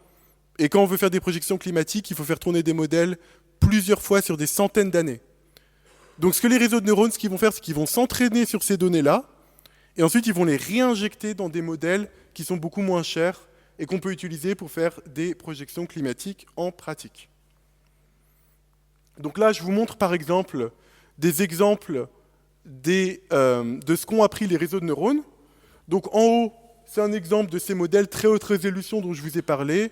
Et quand on veut faire des projections climatiques, il faut faire tourner des modèles plusieurs fois sur des centaines d'années. Donc ce que les réseaux de neurones, ce qu'ils vont faire, c'est qu'ils vont s'entraîner sur ces données-là, et ensuite ils vont les réinjecter dans des modèles qui sont beaucoup moins chers et qu'on peut utiliser pour faire des projections climatiques en pratique. Donc là, je vous montre par exemple des exemples de ce qu'ont appris les réseaux de neurones. Donc en haut, c'est un exemple de ces modèles très haute résolution dont je vous ai parlé.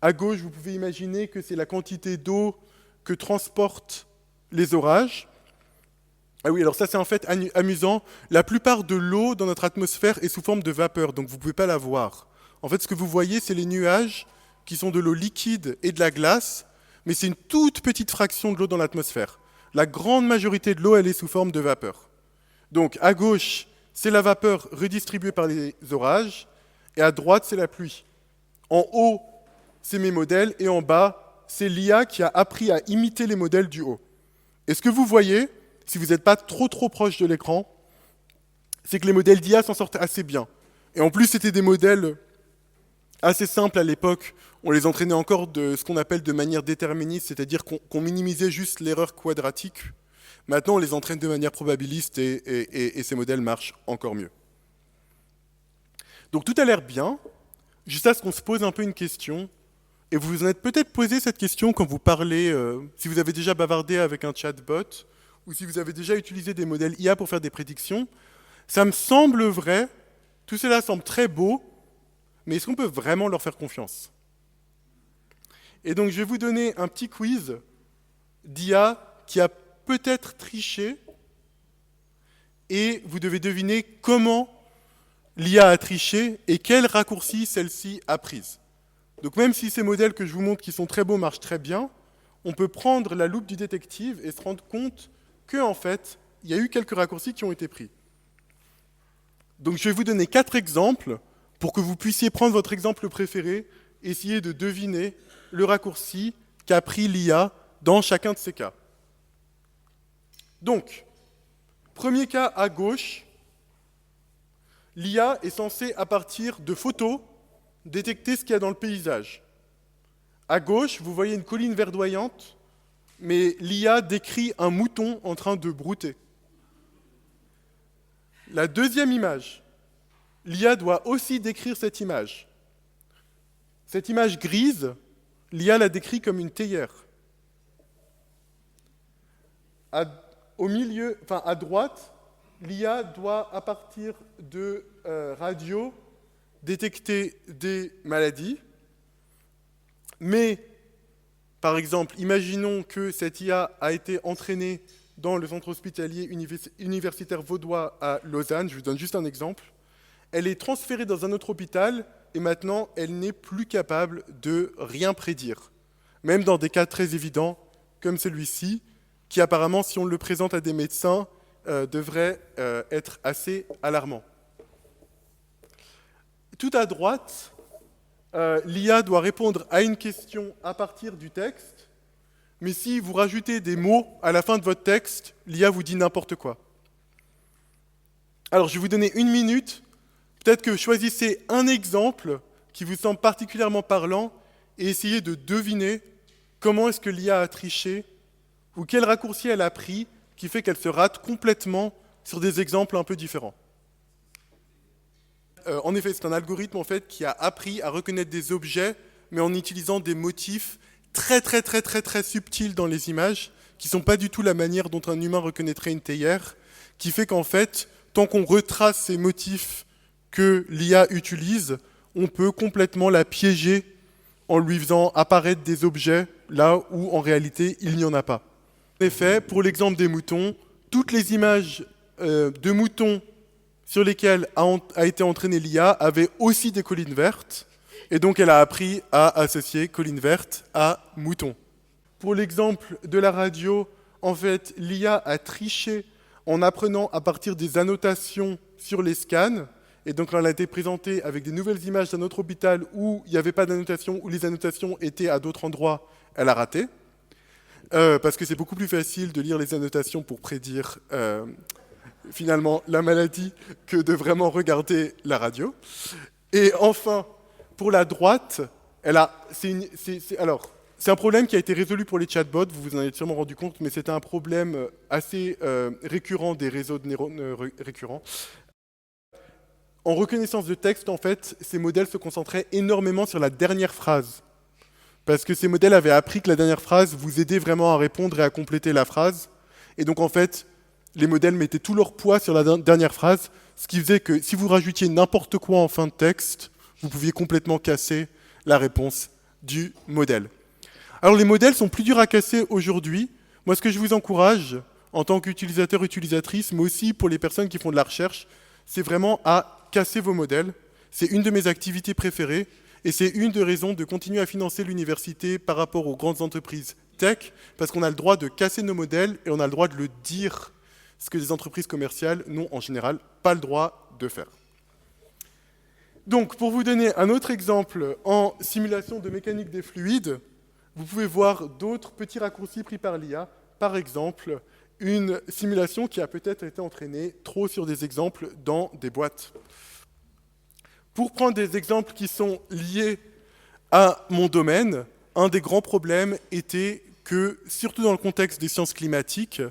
À gauche, vous pouvez imaginer que c'est la quantité d'eau que transportent les orages. Ah oui, alors ça c'est en fait amusant. La plupart de l'eau dans notre atmosphère est sous forme de vapeur, donc vous ne pouvez pas la voir. En fait, ce que vous voyez, c'est les nuages qui sont de l'eau liquide et de la glace, mais c'est une toute petite fraction de l'eau dans l'atmosphère. La grande majorité de l'eau, elle est sous forme de vapeur. Donc à gauche, c'est la vapeur redistribuée par les orages, et à droite, c'est la pluie. En haut, c'est mes modèles, et en bas, c'est l'IA qui a appris à imiter les modèles du haut. Et ce que vous voyez, si vous n'êtes pas trop proche de l'écran, c'est que les modèles d'IA s'en sortent assez bien. Et en plus, c'était des modèles assez simples à l'époque. On les entraînait encore de ce qu'on appelle de manière déterministe, c'est-à-dire qu'on minimisait juste l'erreur quadratique. Maintenant, on les entraîne de manière probabiliste et ces modèles marchent encore mieux. Donc tout a l'air bien, jusqu'à ce qu'on se pose un peu une question. Et vous vous en êtes peut-être posé cette question quand vous parlez, si vous avez déjà bavardé avec un chatbot, ou si vous avez déjà utilisé des modèles IA pour faire des prédictions. Ça me semble vrai, tout cela semble très beau, mais est-ce qu'on peut vraiment leur faire confiance? Et donc je vais vous donner un petit quiz d'IA qui a peut-être triché, et vous devez deviner comment l'IA a triché et quel raccourci celle-ci a prise. Donc même si ces modèles que je vous montre qui sont très beaux marchent très bien, on peut prendre la loupe du détective et se rendre compte qu'en fait, il y a eu quelques raccourcis qui ont été pris. Donc je vais vous donner 4 exemples pour que vous puissiez prendre votre exemple préféré, essayer de deviner le raccourci qu'a pris l'IA dans chacun de ces cas. Donc, premier cas à gauche, l'IA est censée, à partir de photos, détecter ce qu'il y a dans le paysage. À gauche, vous voyez une colline verdoyante, mais l'IA décrit un mouton en train de brouter. La deuxième image, l'IA doit aussi décrire cette image. Cette image grise, l'IA la décrit comme une théière. Au milieu, à droite, l'IA doit, à partir de radio, détecter des maladies, mais par exemple, imaginons que cette IA a été entraînée dans le centre hospitalier universitaire vaudois à Lausanne, je vous donne juste un exemple. Elle est transférée dans un autre hôpital et maintenant, elle n'est plus capable de rien prédire. Même dans des cas très évidents comme celui-ci, qui apparemment, si on le présente à des médecins, devrait être assez alarmant. Tout à droite, l'IA doit répondre à une question à partir du texte, mais si vous rajoutez des mots à la fin de votre texte, l'IA vous dit n'importe quoi. Alors, je vais vous donner 1 minute. Peut-être que choisissez un exemple qui vous semble particulièrement parlant et essayez de deviner comment est-ce que l'IA a triché ou quel raccourci elle a pris qui fait qu'elle se rate complètement sur des exemples un peu différents. En effet, c'est un algorithme en fait, qui a appris à reconnaître des objets, mais en utilisant des motifs très subtils dans les images, qui ne sont pas du tout la manière dont un humain reconnaîtrait une théière, qui fait qu'en fait, tant qu'on retrace ces motifs que l'IA utilise, on peut complètement la piéger en lui faisant apparaître des objets là où en réalité il n'y en a pas. En effet, pour l'exemple des moutons, toutes les images de moutons sur lesquelles a été entraînée l'IA avaient aussi des collines vertes, et donc elle a appris à associer collines vertes à moutons. Pour l'exemple de la radio, en fait, l'IA a triché en apprenant à partir des annotations sur les scans, et donc quand elle a été présentée avec des nouvelles images d'un autre hôpital où il n'y avait pas d'annotation, où les annotations étaient à d'autres endroits, elle a raté. Parce que c'est beaucoup plus facile de lire les annotations pour prédire finalement la maladie que de vraiment regarder la radio. Et enfin, pour la droite, c'est un problème qui a été résolu pour les chatbots, vous vous en êtes sûrement rendu compte, mais c'était un problème assez récurrent des réseaux de neurones récurrents. En reconnaissance de texte, en fait, ces modèles se concentraient énormément sur la dernière phrase. Parce que ces modèles avaient appris que la dernière phrase vous aidait vraiment à répondre et à compléter la phrase. Et donc, en fait, les modèles mettaient tout leur poids sur la dernière phrase, ce qui faisait que si vous rajoutiez n'importe quoi en fin de texte, vous pouviez complètement casser la réponse du modèle. Alors, les modèles sont plus durs à casser aujourd'hui. Moi, ce que je vous encourage, en tant qu'utilisateur, utilisatrice, mais aussi pour les personnes qui font de la recherche, c'est vraiment à casser vos modèles. C'est une de mes activités préférées. Et c'est une des raisons de continuer à financer l'université par rapport aux grandes entreprises tech, parce qu'on a le droit de casser nos modèles et on a le droit de le dire, ce que les entreprises commerciales n'ont en général pas le droit de faire. Donc, pour vous donner un autre exemple en simulation de mécanique des fluides, vous pouvez voir d'autres petits raccourcis pris par l'IA. Par exemple, une simulation qui a peut-être été entraînée trop sur des exemples dans des boîtes. Pour prendre des exemples qui sont liés à mon domaine, un des grands problèmes était que, surtout dans le contexte des sciences climatiques,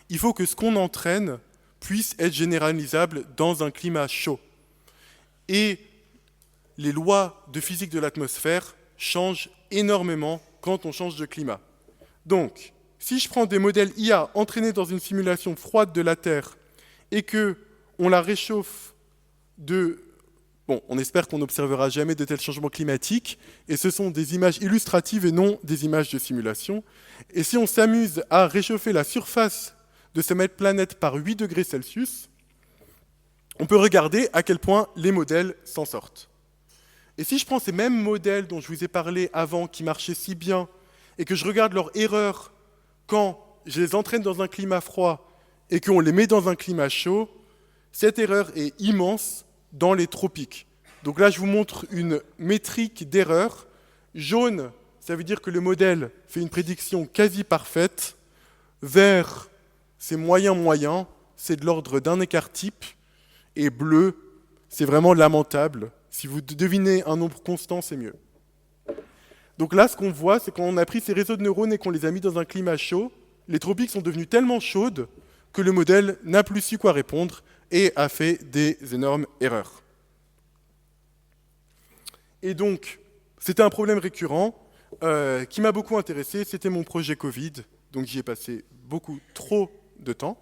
il faut que ce qu'on entraîne puisse être généralisable dans un climat chaud. Et les lois de physique de l'atmosphère changent énormément quand on change de climat. Donc, si je prends des modèles IA entraînés dans une simulation froide de la Terre et qu'on la réchauffe Bon, on espère qu'on n'observera jamais de tels changements climatiques, et ce sont des images illustratives et non des images de simulation. Et si on s'amuse à réchauffer la surface de cette planète par 8 degrés Celsius, on peut regarder à quel point les modèles s'en sortent. Et si je prends ces mêmes modèles dont je vous ai parlé avant, qui marchaient si bien, et que je regarde leurs erreurs quand je les entraîne dans un climat froid et qu'on les met dans un climat chaud, cette erreur est immense dans les tropiques. Donc là, je vous montre une métrique d'erreur. Jaune, ça veut dire que le modèle fait une prédiction quasi parfaite. Vert, c'est moyen, c'est de l'ordre d'un écart type. Et bleu, c'est vraiment lamentable. Si vous devinez un nombre constant, c'est mieux. Donc là, ce qu'on voit, c'est quand on a pris ces réseaux de neurones et qu'on les a mis dans un climat chaud, les tropiques sont devenus tellement chaudes que le modèle n'a plus su quoi répondre et a fait des énormes erreurs. Et donc, c'était un problème récurrent qui m'a beaucoup intéressé. C'était mon projet Covid, donc j'y ai passé beaucoup trop de temps.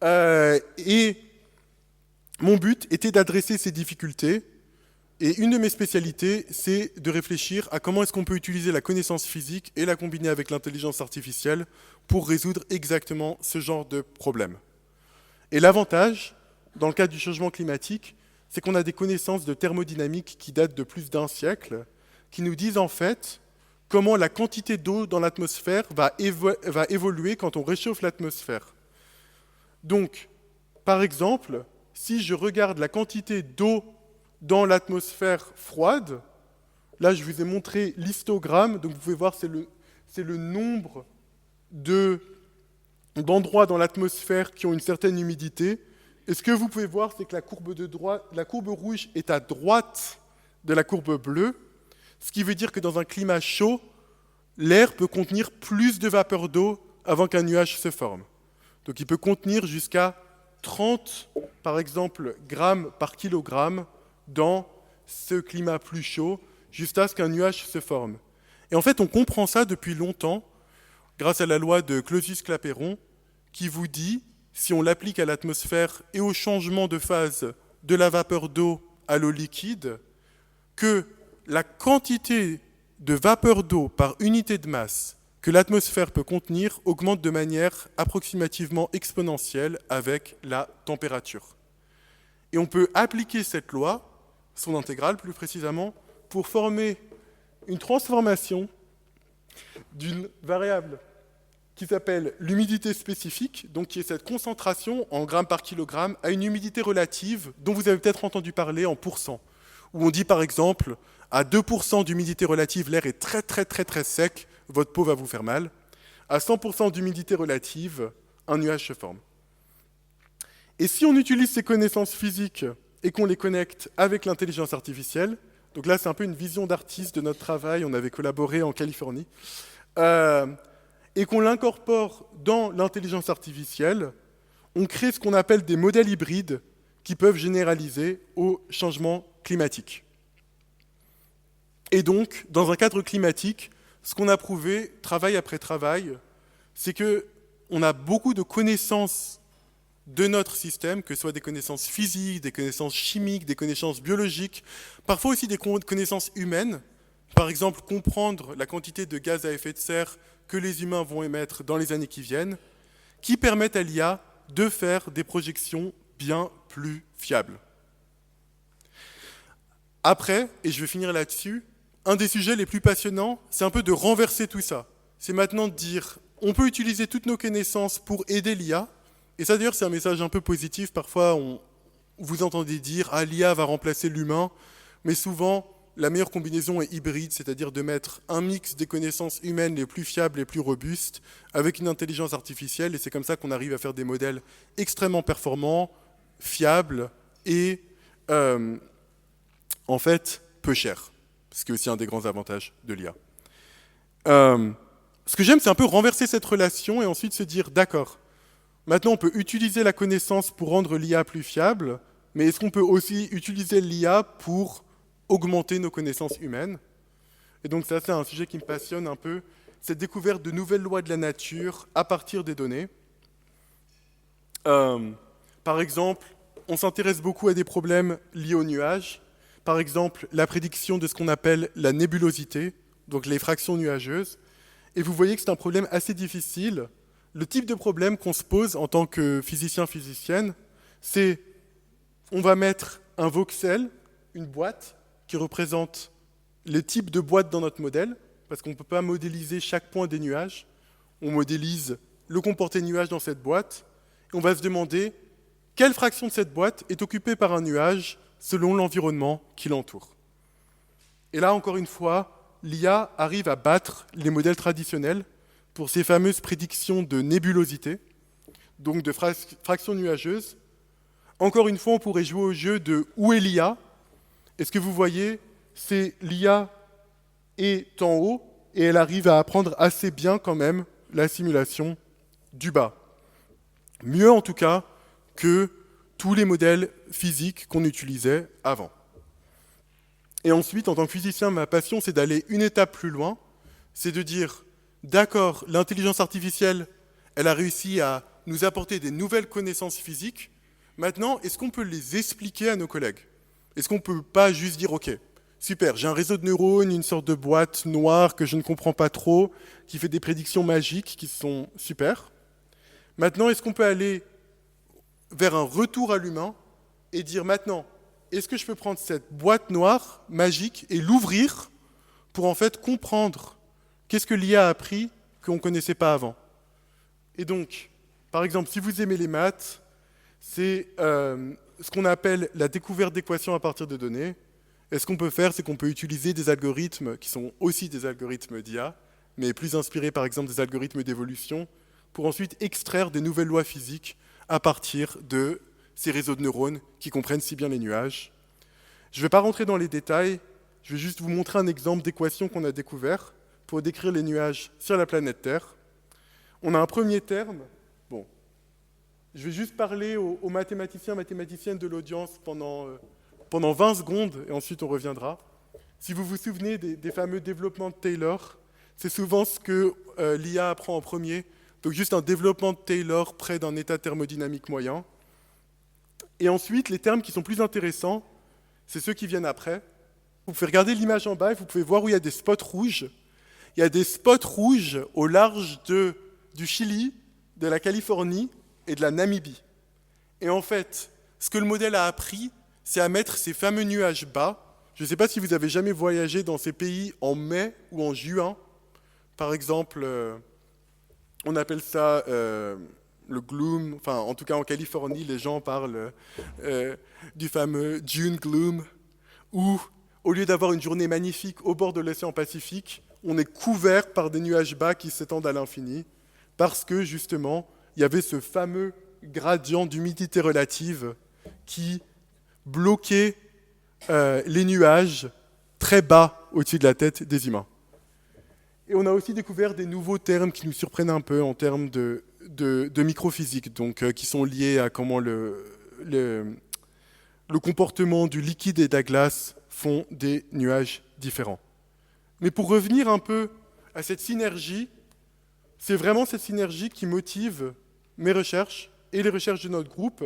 Et mon but était d'adresser ces difficultés. Et une de mes spécialités, c'est de réfléchir à comment est-ce qu'on peut utiliser la connaissance physique et la combiner avec l'intelligence artificielle pour résoudre exactement ce genre de problème. Et l'avantage, dans le cadre du changement climatique, c'est qu'on a des connaissances de thermodynamique qui datent de plus d'un siècle, qui nous disent en fait comment la quantité d'eau dans l'atmosphère va évoluer quand on réchauffe l'atmosphère. Donc, par exemple, si je regarde la quantité d'eau dans l'atmosphère froide, là je vous ai montré l'histogramme, donc vous pouvez voir c'est le nombre d'endroits dans l'atmosphère qui ont une certaine humidité. Et ce que vous pouvez voir, c'est que la courbe rouge est à droite de la courbe bleue, ce qui veut dire que dans un climat chaud, l'air peut contenir plus de vapeur d'eau avant qu'un nuage se forme. Donc il peut contenir jusqu'à 30, par exemple, grammes par kilogramme dans ce climat plus chaud, jusqu'à ce qu'un nuage se forme. Et en fait, on comprend ça depuis longtemps, grâce à la loi de Clausius-Clapeyron, qui vous dit, si on l'applique à l'atmosphère et au changement de phase de la vapeur d'eau à l'eau liquide, que la quantité de vapeur d'eau par unité de masse que l'atmosphère peut contenir augmente de manière approximativement exponentielle avec la température. Et on peut appliquer cette loi, son intégrale plus précisément, pour former une transformation d'une variable qui s'appelle l'humidité spécifique, donc qui est cette concentration en grammes par kilogramme, à une humidité relative dont vous avez peut-être entendu parler en pourcents, où on dit par exemple, à 2% d'humidité relative, l'air est très très très très sec, votre peau va vous faire mal. À 100% d'humidité relative, un nuage se forme. Et si on utilise ces connaissances physiques et qu'on les connecte avec l'intelligence artificielle, donc là c'est un peu une vision d'artiste de notre travail, on avait collaboré en Californie, et qu'on l'incorpore dans l'intelligence artificielle, on crée ce qu'on appelle des modèles hybrides qui peuvent généraliser au changement climatique. Et donc, dans un cadre climatique, ce qu'on a prouvé, travail après travail, c'est qu'on a beaucoup de connaissances de notre système, que ce soit des connaissances physiques, des connaissances chimiques, des connaissances biologiques, parfois aussi des connaissances humaines. Par exemple, comprendre la quantité de gaz à effet de serre que les humains vont émettre dans les années qui viennent, qui permettent à l'IA de faire des projections bien plus fiables. Après, et je vais finir là-dessus, un des sujets les plus passionnants, c'est un peu de renverser tout ça. C'est maintenant de dire, on peut utiliser toutes nos connaissances pour aider l'IA, et ça d'ailleurs c'est un message un peu positif, parfois vous entendez dire, ah l'IA va remplacer l'humain, mais souvent la meilleure combinaison est hybride, c'est-à-dire de mettre un mix des connaissances humaines les plus fiables, les plus robustes, avec une intelligence artificielle, et c'est comme ça qu'on arrive à faire des modèles extrêmement performants, fiables, et en fait peu chers. Ce qui est aussi un des grands avantages de l'IA. Ce que j'aime, c'est un peu renverser cette relation et ensuite se dire, d'accord, maintenant on peut utiliser la connaissance pour rendre l'IA plus fiable, mais est-ce qu'on peut aussi utiliser l'IA pour augmenter nos connaissances humaines? Et donc ça, c'est un sujet qui me passionne un peu, cette découverte de nouvelles lois de la nature à partir des données. Par exemple, on s'intéresse beaucoup à des problèmes liés aux nuages. Par exemple, la prédiction de ce qu'on appelle la nébulosité, donc les fractions nuageuses. Et vous voyez que c'est un problème assez difficile. Le type de problème qu'on se pose en tant que physicien-physicienne, c'est on va mettre un voxel, une boîte, qui représente les types de boîtes dans notre modèle, parce qu'on ne peut pas modéliser chaque point des nuages. On modélise le comporté de nuage dans cette boîte, et on va se demander quelle fraction de cette boîte est occupée par un nuage selon l'environnement qui l'entoure. Et là, encore une fois, l'IA arrive à battre les modèles traditionnels pour ces fameuses prédictions de nébulosité, donc de fractions nuageuses. Encore une fois, on pourrait jouer au jeu de où est l'IA? Et ce que vous voyez, c'est l'IA est en haut et elle arrive à apprendre assez bien quand même la simulation du bas. Mieux en tout cas que tous les modèles physiques qu'on utilisait avant. Et ensuite, en tant que physicien, ma passion, c'est d'aller une étape plus loin, c'est de dire, d'accord, l'intelligence artificielle, elle a réussi à nous apporter des nouvelles connaissances physiques, maintenant, est-ce qu'on peut les expliquer à nos collègues? Est-ce qu'on ne peut pas juste dire, ok, super, j'ai un réseau de neurones, une sorte de boîte noire que je ne comprends pas trop, qui fait des prédictions magiques qui sont super. Maintenant, est-ce qu'on peut aller vers un retour à l'humain et dire maintenant, est-ce que je peux prendre cette boîte noire magique et l'ouvrir pour en fait comprendre qu'est-ce que l'IA a appris qu'on ne connaissait pas avant? Et donc, par exemple, si vous aimez les maths, c'est ce qu'on appelle la découverte d'équations à partir de données. Et ce qu'on peut faire, c'est qu'on peut utiliser des algorithmes qui sont aussi des algorithmes d'IA, mais plus inspirés par exemple des algorithmes d'évolution, pour ensuite extraire des nouvelles lois physiques à partir de ces réseaux de neurones qui comprennent si bien les nuages. Je ne vais pas rentrer dans les détails, je vais juste vous montrer un exemple d'équation qu'on a découvert pour décrire les nuages sur la planète Terre. On a un premier terme. Bon, je vais juste parler aux mathématiciens, mathématiciennes de l'audience pendant 20 secondes et ensuite on reviendra. Si vous vous souvenez des fameux développements de Taylor, c'est souvent ce que l'IA apprend en premier. Donc juste un développement de Taylor près d'un état thermodynamique moyen. Et ensuite, les termes qui sont plus intéressants, c'est ceux qui viennent après. Vous pouvez regarder l'image en bas et vous pouvez voir où il y a des spots rouges. Il y a des spots rouges au large du Chili, de la Californie et de la Namibie. Et en fait, ce que le modèle a appris, c'est à mettre ces fameux nuages bas. Je ne sais pas si vous avez jamais voyagé dans ces pays en mai ou en juin. Par exemple, on appelle ça le gloom. Enfin, en tout cas, en Californie, les gens parlent du fameux June gloom, où, au lieu d'avoir une journée magnifique au bord de l'océan Pacifique, on est couvert par des nuages bas qui s'étendent à l'infini, parce que, justement, il y avait ce fameux gradient d'humidité relative qui bloquait les nuages très bas au-dessus de la tête des humains. Et on a aussi découvert des nouveaux termes qui nous surprennent un peu en termes de microphysique, donc qui sont liés à comment le comportement du liquide et de la glace font des nuages différents. Mais pour revenir un peu à cette synergie, c'est vraiment cette synergie qui motive mes recherches et les recherches de notre groupe.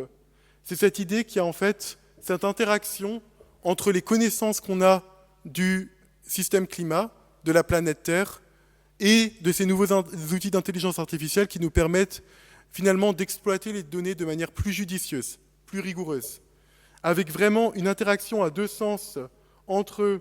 C'est cette idée qu'il y a en fait cette interaction entre les connaissances qu'on a du système climat, de la planète Terre, et de ces nouveaux outils d'intelligence artificielle qui nous permettent finalement d'exploiter les données de manière plus judicieuse, plus rigoureuse, avec vraiment une interaction à deux sens entre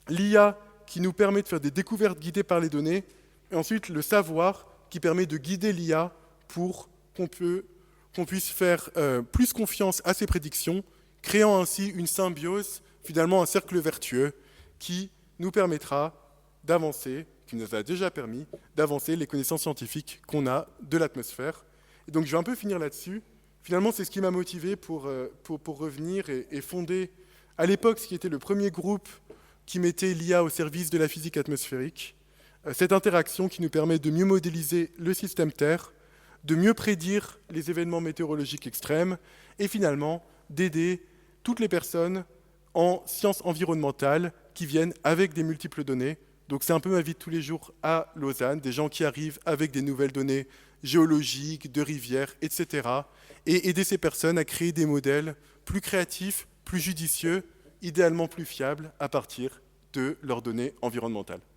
l'IA qui nous permet de faire des découvertes guidées par les données, et ensuite le savoir qui permet de guider l'IA pour qu'on puisse faire plus confiance à ses prédictions, créant ainsi une symbiose, finalement un cercle vertueux, qui nous permettra d'avancer, qui nous a déjà permis d'avancer les connaissances scientifiques qu'on a de l'atmosphère. Et donc je vais un peu finir là-dessus. Finalement, c'est ce qui m'a motivé pour revenir et fonder, à l'époque, ce qui était le premier groupe qui mettait l'IA au service de la physique atmosphérique, cette interaction qui nous permet de mieux modéliser le système Terre, de mieux prédire les événements météorologiques extrêmes, et finalement d'aider toutes les personnes en sciences environnementales qui viennent avec des multiples données. Donc c'est un peu ma vie de tous les jours à Lausanne, des gens qui arrivent avec des nouvelles données géologiques, de rivières, etc. Et aider ces personnes à créer des modèles plus créatifs, plus judicieux, idéalement plus fiables à partir de leurs données environnementales.